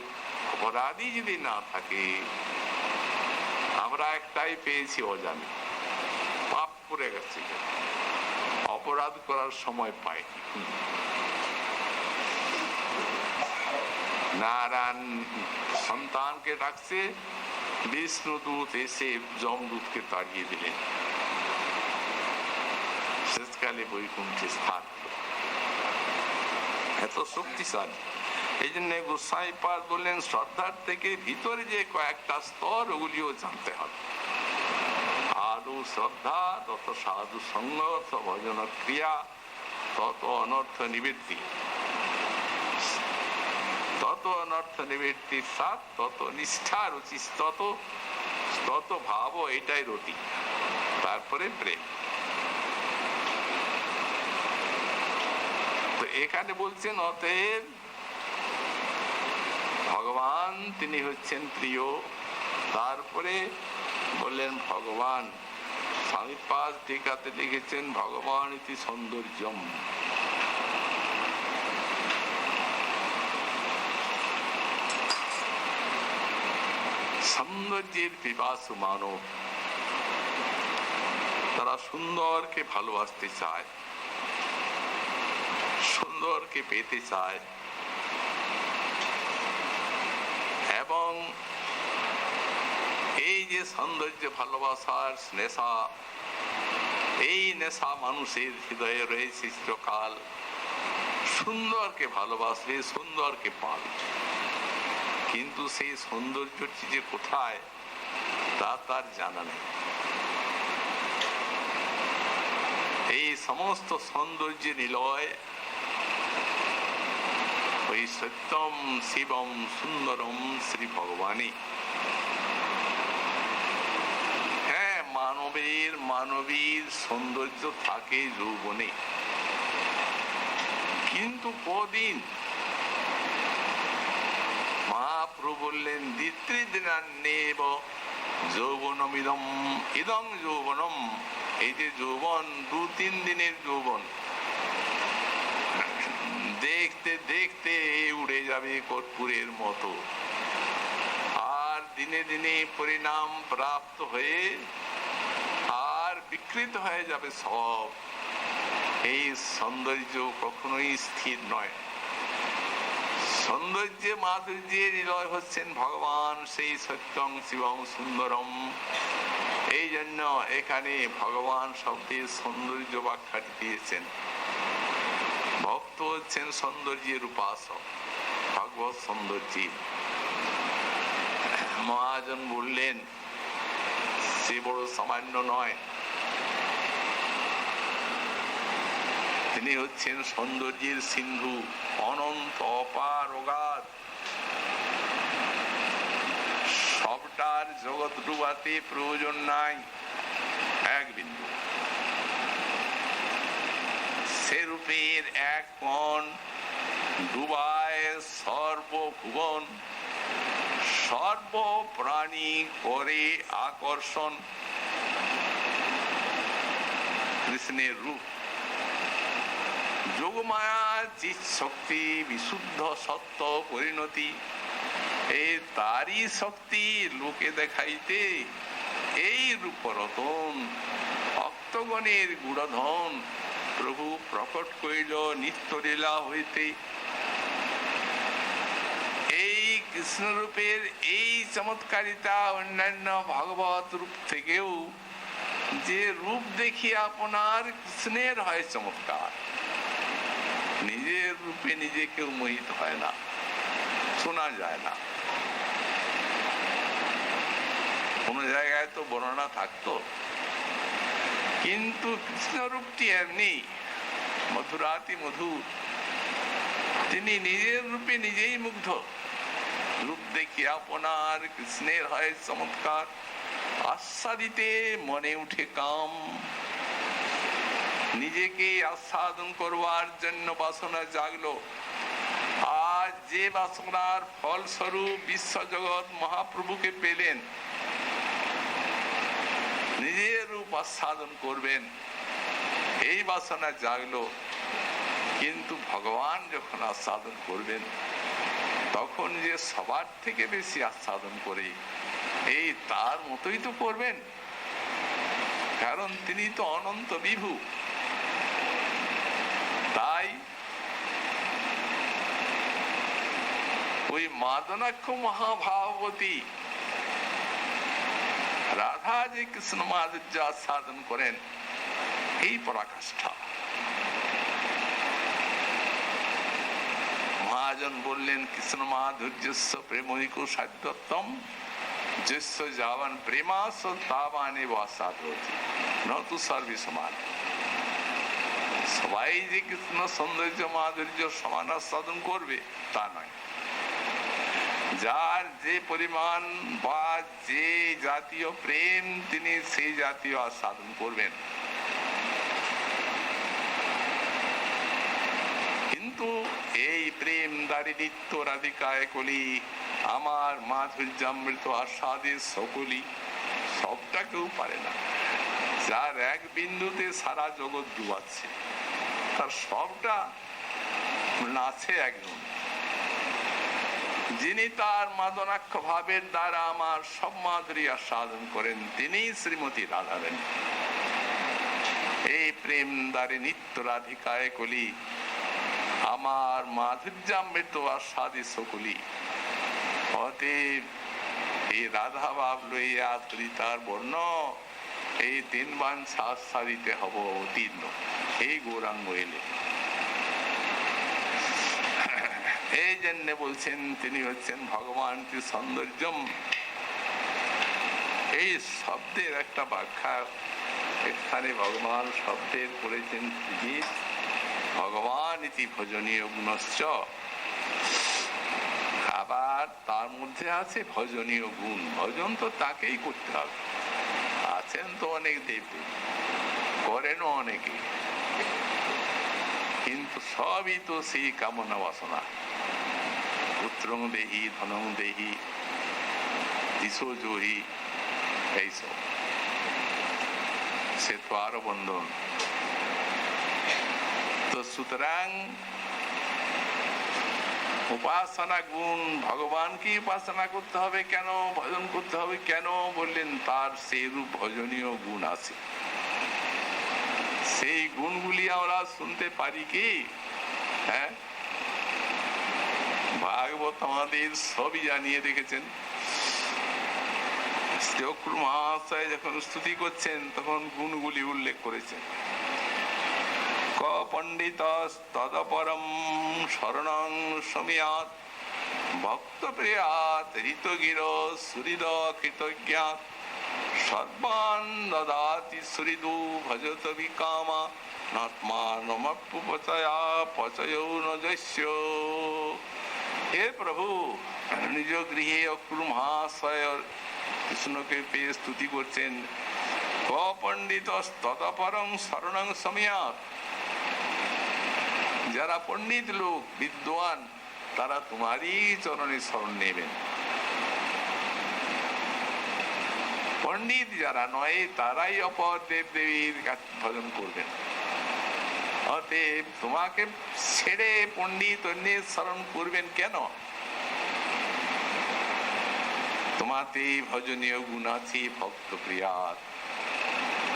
অপরাধী যদি না থাকে, আমরা একটাই পেয়েছি অজানি, পাপ করে গেছে, অপরাধ করার সময় পাই। নারায়ণ সন্তানকে ডাকছে, বিষ্ণুদূত এসে যমদূতকে তাড়িয়ে দিলেন, শেষকালে বৈকুণ্ঠে স্থান। এত শক্তিশালী। এই জন্য গোসাইপাদ বললেন শ্রদ্ধার থেকে ভিতরে যে কয়েকটা স্তর, ওগুলিও জানতে হবে। আদৌ শ্রদ্ধা, তত সাধু সঙ্গ, ভজন ক্রিয়া, তত অনর্থ নিবৃত্তি, তত অনর্থ নিবৃত্তির সাথ, তত নিষ্ঠা রুচি, তত ভাব, এটাই রতি, তারপরে প্রেম। তো এখানে বলছেন অতএব ভগবান তিনি হচ্ছেন প্রিয়। তারপরে বললেন ভগবান, স্বামীপাদ টিকাতে লিখেছেন ভগবান ইতি সৌন্দর্যম। সৌন্দর্যের পিপাসু মানব, তারা সুন্দরকে ভালোবাসতে চায়, সুন্দরকে পেতে চায় এবং এই যে সৌন্দর্য ভালোবাসার নেশা, এই নেশা মানুষের হৃদয়ে রয়েছে চিরকাল। সুন্দরকে ভালোবাসবে, সুন্দরকে পাবে, কিন্তু সেই সৌন্দর্যটি যে কোথায় তা তার জানা নেই। এই সমস্ত সৌন্দর্য নিলয় ওই সত্যম শিবম সুন্দরম শ্রী ভগবানই। হ্যাঁ, মানবীর সৌন্দর্য থাকে যৌবনে, কিন্তু কদিন। মহাপ্রভু বললেন দ্বিত্রিদিনান্যেব যৌবনমিদম ইদং যৌবনম। এই যে যৌবন 2-3 দিনের যৌবন, দেখতে দেখতে উড়ে যাবে কর্পূরের মতো, আর দিনে দিনে পরিণাম প্রাপ্ত হয়ে আর বিকৃত হয়ে যাবে সব। এই সৌন্দর্য কখনোই স্থির নয়। সৌন্দর্যে মাধুর্যের নিলয় হচ্ছেন ভগবান, সেই সত্যং শিবং সুন্দরম। এই জন্য এখানে ভগবান শব্দের সৌন্দর্য ব্যাখ্যাটি দিয়েছেন। ভক্ত হচ্ছেন সৌন্দর্যের উপাসক, ভগবত সৌন্দর্য। মহাজন বললেন সে বড় সামান্য নয়, তিনি হচ্ছেন সৌন্দর্যের সিন্ধু, অনন্ত অপার অগাধ। সবটার জগৎ ডুবাতে প্রয়োজন নাই এক বিন্দু। সে রূপের এক কোণ ডুবায় সর্বভুবন, সর্বপ্রাণী করে আকর্ষণ। কৃষ্ণের রূপ যোগমায়া চিৎ শক্তি, বিশুদ্ধ সত্য পরিণতি। এই তারই শক্তি লোকে দেখাইতে এই রূপরতন ভক্তগণের গুণধন প্রভু প্রকট করিল নিত্যলীলা হইতে। এই কৃষ্ণরূপের এই চমৎকারিতা অন্যান্য ভগবত রূপ থেকেও যে রূপ দেখি আপনার কৃষ্ণের হয় চমৎকার। নিজের রূপে নিজে কেউ মোহিত হয় না, শোনা যায় না। কোন জায়গায় তো বর্ণনা থাকতো, কিন্তু কৃষ্ণ রূপটি এমনি মধুরাতি মধুর। তিনি নিজের রূপে নিজেই মুগ্ধ। রূপ দেখি আপনার কৃষ্ণের হয় চমৎকার, আস্বাদিতে মনে উঠে কাম। নিজেকে আস্বাদন করবার জন্য বাসনা জাগলো, আর যে বাসনার ফলস্বরূপ বিশ্বজগৎ মহাপ্রভুকে পেলেন। নিজের রূপ আস্বাদন করবেন এই বাসনা জাগলো, কিন্তু ভগবান যখন আস্বাদন করবেন তখন যে সবার থেকে বেশি আস্বাদন করে এই তার মতোই তো করবেন, কারণ তিনি তো অনন্ত বিভু। তাই ওই মাদনাক্ষ মহাভাবতী রাধা যে কৃষ্ণ মাধুর্য আস্বাদন করেন এই পরাকাষ্ঠা। মহাজন বললেন কৃষ্ণ মাধুর্যস্য প্রেমৈক সাধ্যত্তম যস্য যাবান প্রেমাস তাবানে বাসাদতি নতু সর্বে সমান। সবাই যে কৃষ্ণ সৌন্দর্য মাধুর্য সমান আস্বাদন করবে তা নয়। যার যে পরিমাণ বা যে জাতীয় প্রেম তিনি সেই জাতীয় আস্বাদন করবেন। কিন্তু এই প্রেম দ্বারি নিত্য রাধিকায় কলি আমার মাধুর্যামৃত আস্বাদে সকলি, সবটা কেউ পারে না। যার এক বিন্দুতে সারা জগৎ ডুবাচ্ছে, তার সবটা নাচে একজন। যিনি তার মাদনাক্ষ ভাবের দ্বারা আমার সব মাধুরী আস্বাদন করেন তিনি শ্রীমতী রাধারানী। এই প্রেম দ্বারে নিত্য রাধিকায় কলি আমার মাধুর্যামৃত আস্বাদে সকলি। অতএব এই রাধা ভাব লইয়া তার বর্ণ এই 3 বাঞ্ছা আস্বাদিতে হব অতীর্ণ। এই গৌরাঙ্গ এলে এই জন্য বলছেন তিনি হচ্ছেন ভগবান কি সৌন্দর্যম। এই শব্দের একটা ব্যাখ্যা এখানে ভগবান শব্দের করেছেন ভগবান ইতি ভজনীয় গুণশ্চ। আবার তার মধ্যে আছে ভজনীয় গুণ। ভজন তো তাকেই করতে হবে। আছেন তো অনেক দেবী, করেনও অনেকে, কিন্তু সবই তো সেই কামনা বাসনা। পুত্রং দেহি, ধনং দেহি, দিশো জহি, এইসব সে তো আরো বন্ধন। তো সুতরাং উপাসনা গুণ, ভগবানকে উপাসনা করতে হবে কেন, ভজন করতে হবে কেন বললেন, তার সেই রূপ ভজনীয় গুণ আছে। সেই গুণগুলি আমরা শুনতে পারি কি? হ্যাঁ, ভাগবত আমাদের সবই জানিয়ে রেখেছেন। মহাশয় যখন স্তুতি করছেন তখন গুণগুলি উল্লেখ করেছেন। ক পণ্ডিত তদপরম শরণং সমীয়াৎ ভক্ত প্রিয়াৎ ঋতগির সুহৃদ কৃতজ্ঞাৎ সর্বান দদাতি সুহৃদু ভজত বিকামা নাত্মানমপ্যুপচয়া পচয়ৌ নজস্য। হে প্রভু, নিজ গৃহে অক্রু মহাশয় কৃষ্ণকে পেয়ে স্তুতি করছেন। ক পণ্ডিত তদপরং শরণং সমীয়াৎ। যারা পণ্ডিত লোক, বিদ্বান, তারা তোমারই চরণে শরণ নেবেন। পণ্ডিত যারা নয় তারাই অপর দেব দেবীর ভজন করবেন। অতএব তোমাকে ছেড়ে পণ্ডিত অন্যের শরণ করবেন কেন? তোমাতে ভজনীয় গুণ আছে ভক্ত প্রিয়াত।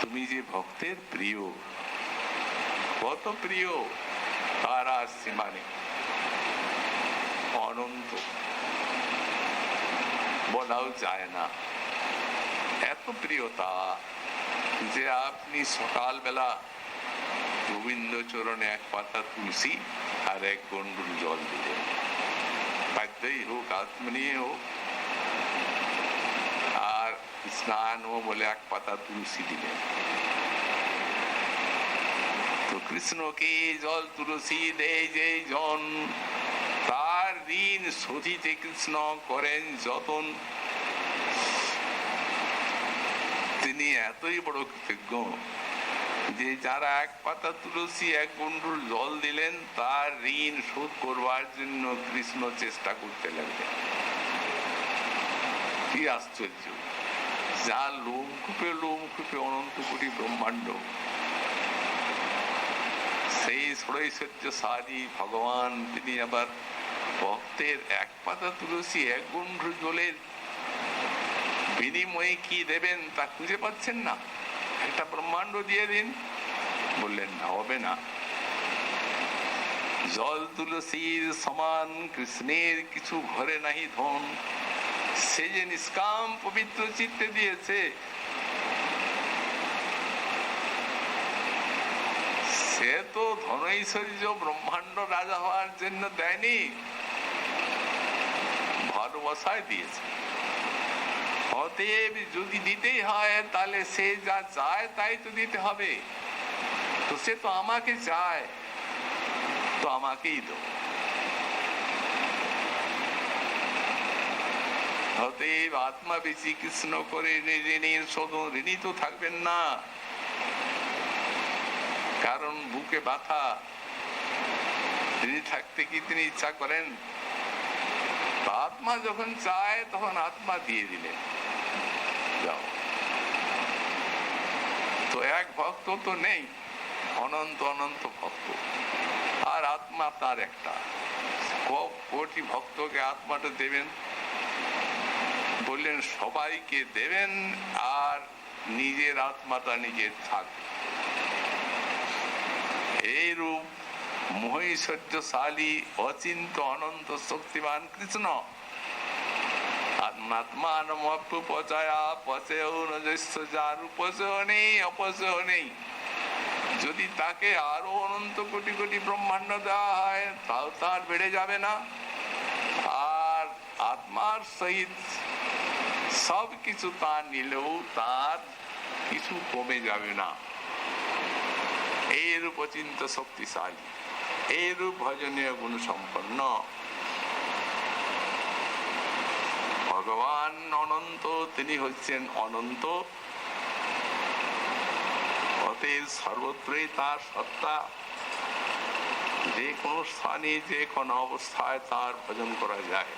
তুমি যে ভক্তের প্রিয়, কত প্রিয় তার আর সীমা নেই, অনন্ত, বলাও যায় না। এত প্রিয়তা যে আপনি সকালবেলা গোবিন্দ চরণে 1 পাতা তুলসী আর 1 গন্ডুল জল দিলেন, বাধ্যই হোক আত্মনি হোক, আর স্নান ও বলে 1 পাতা তুলসী দিলেন। তো কৃষ্ণকে জল তুলসী দেয় যে জন, তার ঋণ শোধিতে কৃষ্ণ করেন যতন। তিনি এতই বড় কৃতজ্ঞ যে যারা 1 পাতা তুলসী 1 গন্ডুল জল দিলেন, তার ঋণ শোধ করবার জন্য কৃষ্ণ চেষ্টা করতে লাগলেন। কি আশ্চর্য! যা লোমকূপে লোমকূপে অনন্ত কোটি ব্রহ্মাণ্ড, সেই ষড়ৈশ্বর্যশালী ভগবান তিনি আবার ভক্তের 1 পাতা তুলসী 1 গন্ডুল জলের বিনিময়ে কি দেবেন তা খুঁজে পাচ্ছেন না। একটা ব্রহ্মাণ্ড দিয়ে দিন, বললেন না, হবে না। জল তুলসীর সমান কৃষ্ণের কিছু ঘরে নাহি ধন, সে যে নিষ্কাম পবিত্র চিত্তে দিয়েছে, সে তো ধনৈশ্বর্য ব্রহ্মাণ্ড রাজা হওয়ার জন্য দেয়নি, ভালোবাসায় দিয়েছে। অতএব যদি দিতেই হয় তাহলে সে যা চায় তাই তো দিতে হবে। তো সে তো আমাকে চায়, তো আমাকেই দাও। অতএব আত্মা বেশি কৃষ্ণ করে ঋণীর শোধন, ঋণী তো থাকবেন না, কারণ বুকে ব্যথা। ঋণী থাকতে কি তিনি ইচ্ছা করেন? আত্মা যখন চায় তখন আত্মা দিয়ে দিলেন, যাও। তো 1 ভক্ত তো নেই, অনন্ত অনন্ত ভক্ত, আর আত্মা তার একটা। কোটি ভক্তকে আত্মাটা দেবেন, বললেন সবাইকে দেবেন, আর নিজের আত্মাটা নিজের থাকবে। এই রূপ মোহে ঐশ্বর্যশালী অচিন্ত অনন্ত শক্তিমান কৃষ্ণ আত্মাত্মানমপ্যুপচয়া পচেও নজস্য, যার উপচয় নেই অপচয় নেই। যদি তাকে আরো অনন্ত কোটি কোটি ব্রহ্মাণ্ড দেওয়া হয় তাও তার বেড়ে যাবে না, আর আত্মার সহিত সব কিছু তার নিলেও তার কিছু কমে যাবে না। এইরূপ অচিন্ত শক্তিশালী, এইরূপ ভজনীয় গুণ সম্পন্ন ভগবান অনন্ত, তিনি হচ্ছেন অনন্ত। অতএব সর্বত্রই তার সত্তা, যে কোনো স্থানে যে কোনো অবস্থায় তার ভজন করা যায়।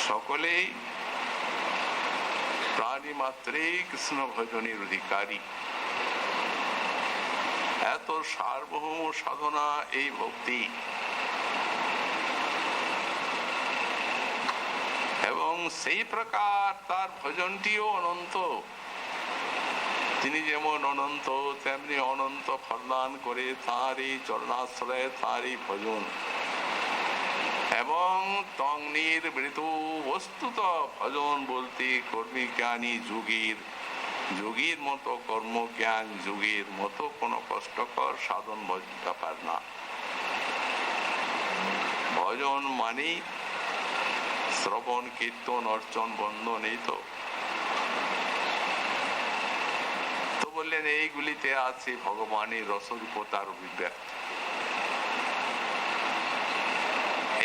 সকলেই প্রাণী মাত্রেই কৃষ্ণ ভজনের অধিকারী। এত সার্বভৌম সাধনা এই ভক্তি, এবং সেই প্রকার তার ভজনটিও অনন্ত। তিনি যেমন অনন্ত তেমনি অনন্ত ফলদান করে তার এই চরণাশ্রয়ে তার এই ভজন। এবং তং নির্বৃত বস্তুত ভজন বলতে কর্মী জ্ঞানী যোগীর, যোগীর মতো কর্ম জ্ঞান, যোগীর মতো কোনো কষ্টকর সাধন ব্যাপার না। ভজন মানে শ্রবণ কীর্তন অর্চন বন্ধন, এই তো বললেন এইগুলিতে আছে ভগবানের রসরূপতার অভিব্যক্তি।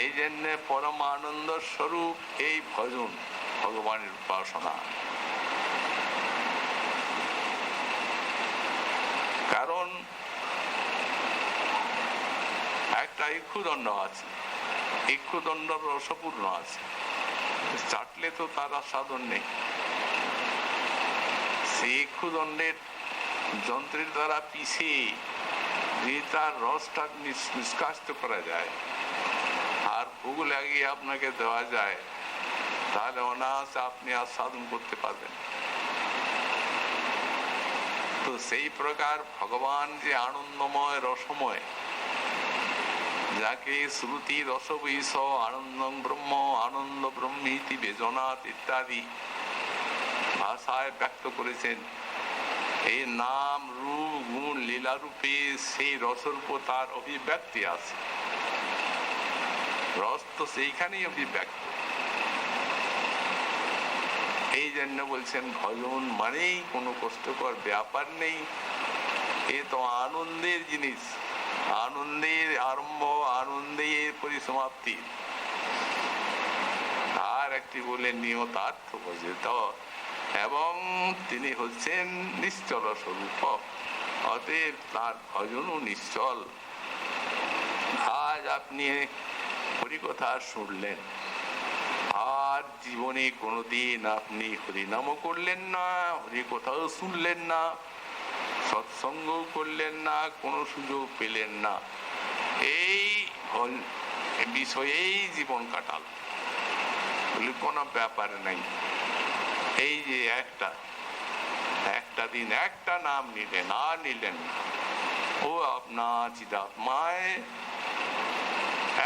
এই জন্য পরম আনন্দ স্বরূপ এই ভজন, ভগবানের উপাসনা। কারণ একটা ইক্ষুদণ্ড আছে, ইক্ষুদণ্ড রসপূর্ণ আছে, চাটলে তো তার সাধন নেই। সেই ইক্ষুদণ্ডের যন্ত্রের দ্বারা পিষে যদি তার রসটা নিষ্কাশিত করা যায় আর ভোগ লাগিয়ে আপনাকে দেওয়া যায়, তাহলে অনায়াসে আপনি আর সাধন করতে পারবেন। তো সেই প্রকার ভগবান যে আনন্দময় রসময়, যাকে শ্রুতি রসবৈষ আনন্দং ব্রহ্ম আনন্দ ব্রহ্মীতি বেজনাথ ইত্যাদি ভাষায় ব্যক্ত করেছেন, এই নাম রূপ গুণ লীলা রূপে সেই রসরূপ তার অভিব্যক্তি আছে। রস তো সেইখানেই অভিব্যক্ত। এই জন্য বলছেন ভজন মানেই কোনো কষ্টকর ব্যাপার নেই, এ তো আনন্দের জিনিস, আনন্দের আরম্ভ, আনন্দের পরিসমাপ্তি। আর একটি বলে নিয়তার্থ বোঝিত, এবং তিনি হচ্ছেন নিশ্চল স্বরূপ, অতএব তার ভজনও নিশ্চল। আজ আপনি হরিকথা শুনলেন, আর জীবনে কোনোদিন আপনি হরিনামও করলেন না, হরিকথাও শুনলেন না, সৎসঙ্গ করলেন না, কোনো সুযোগ পেলেন না, এই বিষয়েই জীবন কাটাল বলে কোনো ব্যাপার নাই। এই যে একটা দিন একটা নাম নিলেন আর নিলেন না, ও আপনার চিদাত্মায়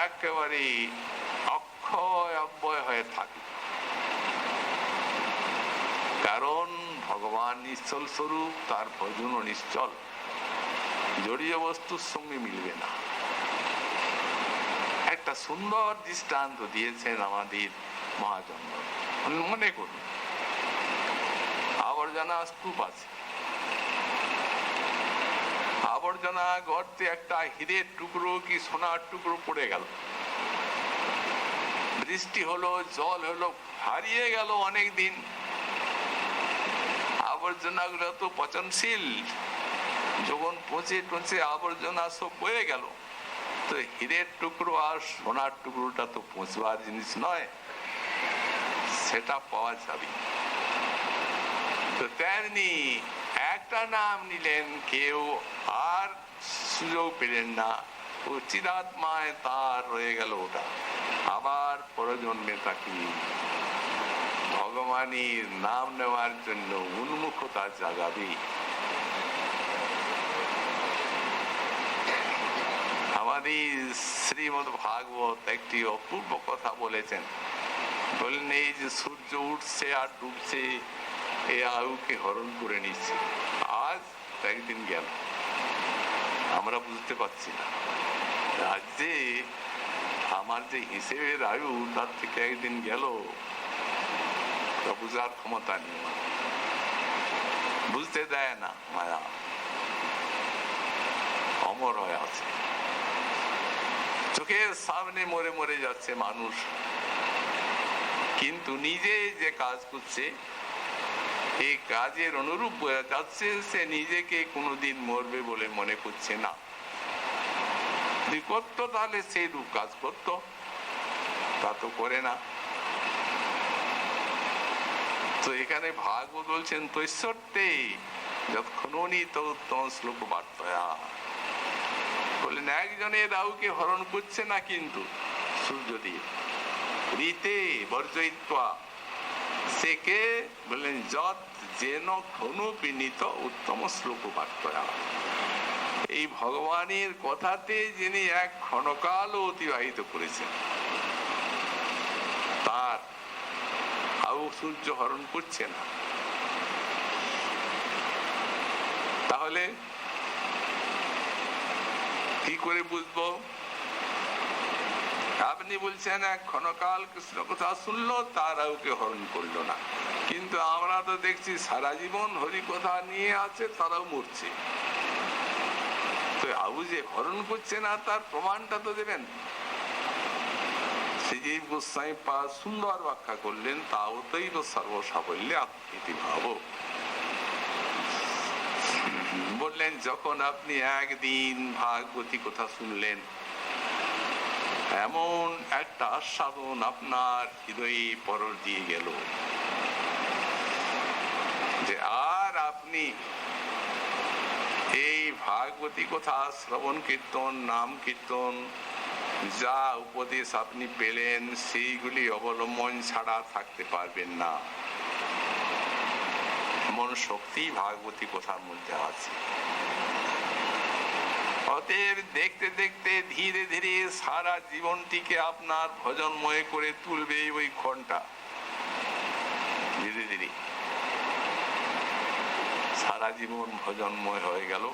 একেবারে অক্ষয় অব্যয় হয়ে থাকে। কারণ ভগবান নিশ্চল স্বরূপ, তার ভজন নিশ্চল, জড়ীয় বস্তুর সঙ্গে মিলবে না। একটা সুন্দর দৃষ্টান্ত দিয়েছেন আমাদের মহাজন্ম। মনে করুন আবর্জনা স্তূপ আছে, আবর্জনা গর্তে একটা হীরের টুকরো কি সোনার টুকরো পড়ে গেল, বৃষ্টি হলো, জল হলো, হারিয়ে গেল অনেক দিন। আবর্জনা গুলো তো পচনশীল, যখন পচে টচে আবর্জনা সব বয়ে গেল, তো হীরের টুকরো আর সোনার টুকরোটা তো পচবার জিনিস নয়, সেটা পাওয়া যাবে। তো তেমনি একটা নাম নিলেন, কেউ আর সুযোগ পেলেন না, ও চিদাত্মায় তার রয়ে গেল ওটা। আবার পরজন্মে তাকে ভগবানের নাম নেওয়ার জন্য উন্মুখতা জাগাবে। তারপরে শ্রীমদ্ ভাগবত একটি অপূর্ব কথা বলেছেন, বললেন এই যে সূর্য উঠছে আর ডুবছে এই আয়ুকে হরণ করে নিচ্ছে। আজ একদিন গেল, আমরা বুঝতে পারছি না। আজ যে আমার যে হিসেবের আয়ু তার থেকে একদিন গেল, তা বুঝার ক্ষমতা নেই, বুঝতে দেয় না। মায়া অমর হয়ে আছে, চোখের সামনে মরে মরে যাচ্ছে মানুষ, কিন্তু নিজে যে কাজ করছে এই কাজের অনুরূপ বোঝা যাচ্ছে সে নিজেকে কোনোদিন মরবে বলে মনে করছে না। যদি করতো তাহলে সেই রূপ কাজ করতো, তা তো করে না। তো এখানে ভাগবত বলছেন তৈশ্বর্তে যৎক্ষণি তো উত্তম শ্লোক বার্তয়া, বললেন একজনের রাহুকে হরণ করছে না, কিন্তু সূর্য দিয়ে রীতে বর্জয়িত্বা সে কে, বললেন যৎ যেন ক্ষণ বিনীত উত্তম শ্লোক বার্তয়া, এই ভগবানের কথাতে যিনি এক ক্ষণকাল অতিবাহিত করেছেন তার আও সূর্য হরণ করছে না। তাহলে কি করে বুঝবো? আপনি বলছেন এক ক্ষণকাল কৃষ্ণ কথা শুনলো, তার আউকে হরণ করলো না, কিন্তু আমরা তো দেখছি সারা জীবন হরি কথা নিয়ে আছে, তারাও মরছে। তো আবু যে হরণ করছে না তার প্রমাণটা তো দেবেন। শ্রীজীব গোস্বামী সুন্দর ব্যাখ্যা করলেন, তাও তৈব সর্বসাফল্য ইতি ভাব। বললেন যখন আপনি একদিন ভাগবতী কথা শুনলেন, এমন একটা আস্বাদন আপনার হৃদয়ে পরশ দিয়ে গেল যে আর আপনি এই ভাগবতী কথা শ্রবণ কীর্তন, নাম কীর্তন, যা উপদেশ আপনি পেলেন সেইগুলি অবলম্বন ছাড়া থাকতে পারবেন না। এমন শক্তি ভাগবতী কথার মধ্যে আছে। অতএব দেখতে দেখতে ধীরে ধীরে সারা জীবনটিকে আপনার ভজনময় করে তুলবে ওই ঘন্টা। ধীরে ধীরে সারা জীবন ভজনময় হয়ে গেল।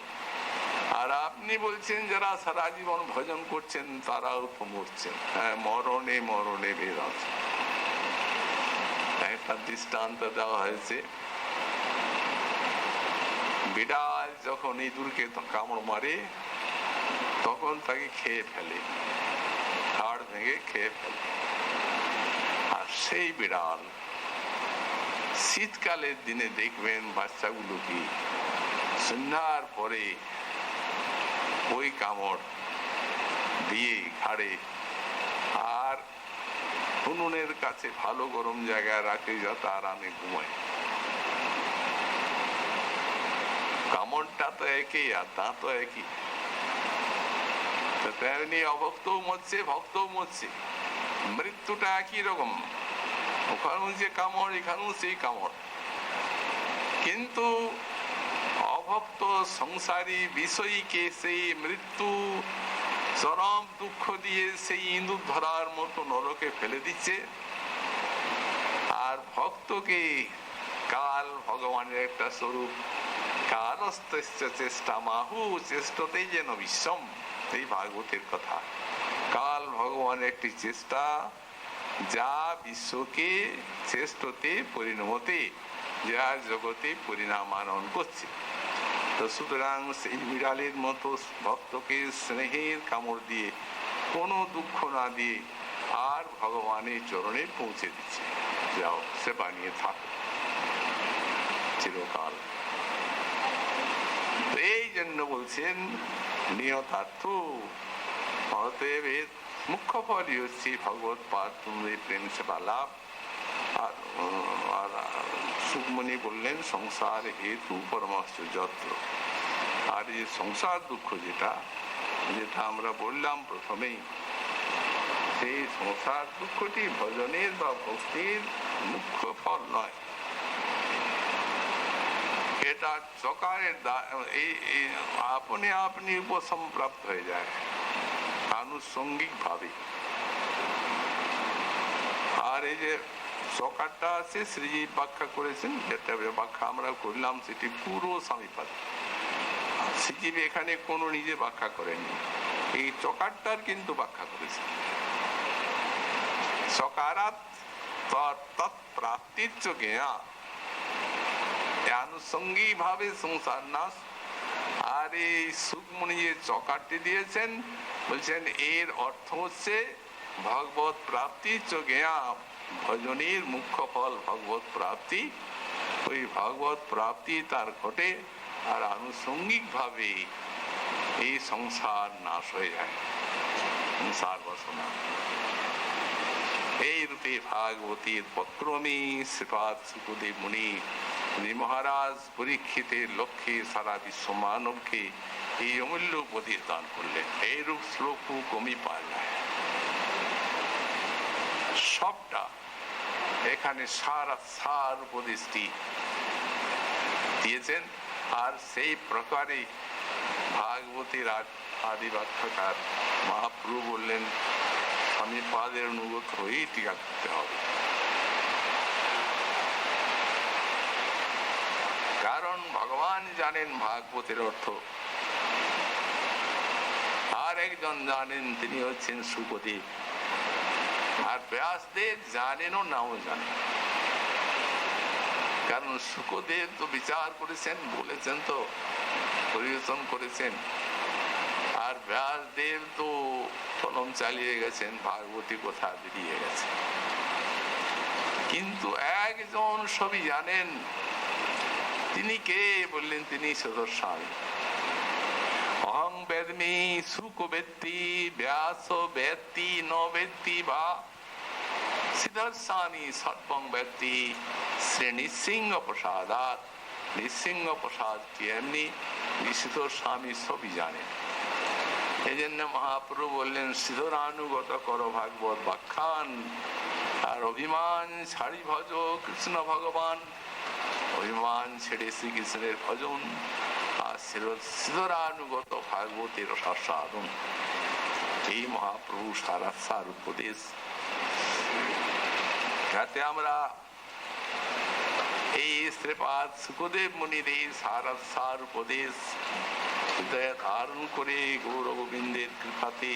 আর আপনি বলছেন যারা সারা জীবন ভজন করছেন তারাও তো মরছেন। হ্যাঁ, মরণে মরণে ভেদ আছে। একটা দৃষ্টান্ত দেওয়া হয়েছে, বিড়াল যখন ইঁদুরকে কামড় মারে তখন তাকে খেয়ে ফেলে, হাড় ভেঙে খেয়ে ফেলে। আর সেই বিড়াল শীতকালের দিনে দেখবেন বাচ্চাগুলোকে সন্ধ্যার পরে ওই কামড় দিয়ে ঘাড়ে আর উনুনের কাছে ভালো গরম জায়গায় রাখে যাতে আরামে ঘুমায়। কামড়টা তো একই আর দাঁতও একই। তেমনি অভক্তও মরছে, ভক্তও মরছে, মৃত্যুটা একই রকম। ওখানেও যে কামড় এখানেও সেই কামড়। কিন্তু অভক্ত সংসারী বিষয়ীকে সেই মৃত্যু চরম দুঃখ দিয়ে সেই ইঁদুর ধরার মতো নরকে ফেলে দিচ্ছে, আর ভক্তকে কাল ভগবানের একটা স্বরূপ, কালস্ত চেষ্টা মাহু চেষ্টতেই যেন বিশ্বম। এই ভাগবতের কথা, কাল ভগবানের একটি চেষ্টা যা বিশ্বকে শ্রেষ্ঠতে পরিণমতে, যা জগতে পরিণাম আনয়ন করছে। তো সুতরাং সেই বিড়ালের মতো ভক্তকে স্নেহের কামড় দিয়ে কোনো দুঃখ না দিয়ে আর ভগবানের চরণে পৌঁছে দিচ্ছে, যাও সেবা নিয়ে থাকো চিরকাল। এই জন্য বলছেন নিয়তার্থ। অতএব মুখ্য ফলই হচ্ছে ভগবত পাদ তুমি প্রেম সেবা লাভ। আর সুকমণি বললেন সংসার হেতু পরমাশ্চ যত্র। আর এই সংসার দুঃখ যেটা যেটা আমরা বললাম প্রথমেই, সেই সংসার দুঃখটি ভজনের বা ভক্তির মুখ্য ফল নয়। এটা চকারের আপনি আপনি উপশম প্রাপ্ত হয়ে যায়। আনুষঙ্গিক ভাবে। আর এই যে চকারটা আছে শ্রীজি ব্যাখ্যা করেছেন, যেটা ব্যাখ্যা আমরা করলাম সেটি পুরো স্বামীপাদ। শ্রীজীব এখানে কোনো নিজে ব্যাখ্যা করেননি, এই চকারটার কিন্তু ব্যাখ্যা করেছেন। চকারাত তৎপ্রাপ্তির জ্ঞা, আনুষঙ্গিক ভাবে সংসার নাশ। আর এই সুকমণি যে চকারটি দিয়েছেন, বলছেন এর অর্থ হচ্ছে ভগবত প্রাপ্তি জ্ঞা, ভজনের মুখ্য ফল ভগবত প্রাপ্তি। ওই ভগবত প্রাপ্তি তার ঘটে, আর আনুষঙ্গিক ভাবে এই সংসার নাশ হয়ে যায়, সংসার বাসনা। এই রূপে ভাগবতীর পক্রমে শ্রীপাদ সুখদেব মুনি মহারাজ পরীক্ষিতের লক্ষ্যে সারা বিশ্ব মানবকে এই অমূল্য উপদেশ দান করলেন। এইরূপ শ্লোক কমই পাওয়া যায়, সবটা এখানে সার উপদেশটি দিয়েছেন। আর সেই প্রকারে ভাগবতীর আদি ব্যাখ্যাকার মহাপ্রভু বললেন স্বামীপাদের অনুগত হয়েই টিকা করতে হবে। কারণ ভগবান জানেন ভাগবতের অর্থ, আর একজন জানেন, তিনি হচ্ছেন শুকদেব। আর ব্যাসদেব জানেনও নাও জানেন, কারণ শুকদেব তো বিচার করেছেন, বলেছেন, তো পরিবেশন করেছেন। আর ব্যাসদেব তো কলম চালিয়ে গেছেন, ভাগবতী কথা বেরিয়ে গেছে। কিন্তু একজন সবই জানেন, তিনি কে বললেন? তিনি সুদর্শন। অহং বেদমি শুক বেত্তি ব্যাস বেত্তি ন বেত্তি বা সিদ্ধর্ষামি সর্বং বেত্তি শ্রী নৃসিংহ প্রসাদাৎ। নৃসিংহ প্রসাদ কি এমনি, সিদ্ধর্ষামি সবই জানেন। এই জন্য মহাপ্রভু বললেন সিদ্ধরানুগত করো ভাগবত ব্যাখ্যান, আর অভিমান ছাড়ি ভজ কৃষ্ণ ভগবান। অভিমান ছেড়ে শ্রীকৃষ্ণের ভজন, আর সিদ্ধরানুগত ভাগবতের সাধন। এই মহাপ্রভু সার উপদেশ, যাতে আমরা এই শ্রীপাদ সুখদেব মুনির এই সার উপদেশ হৃদয়ে ধারণ করে গৌর গোবিন্দের কৃপাতে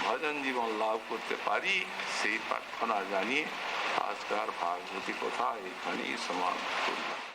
ভজন জীবন লাভ করতে পারি, সেই প্রার্থনা জানিয়ে আজকার ভাগবতী কথা এখানেই সমাপ্ত করলাম।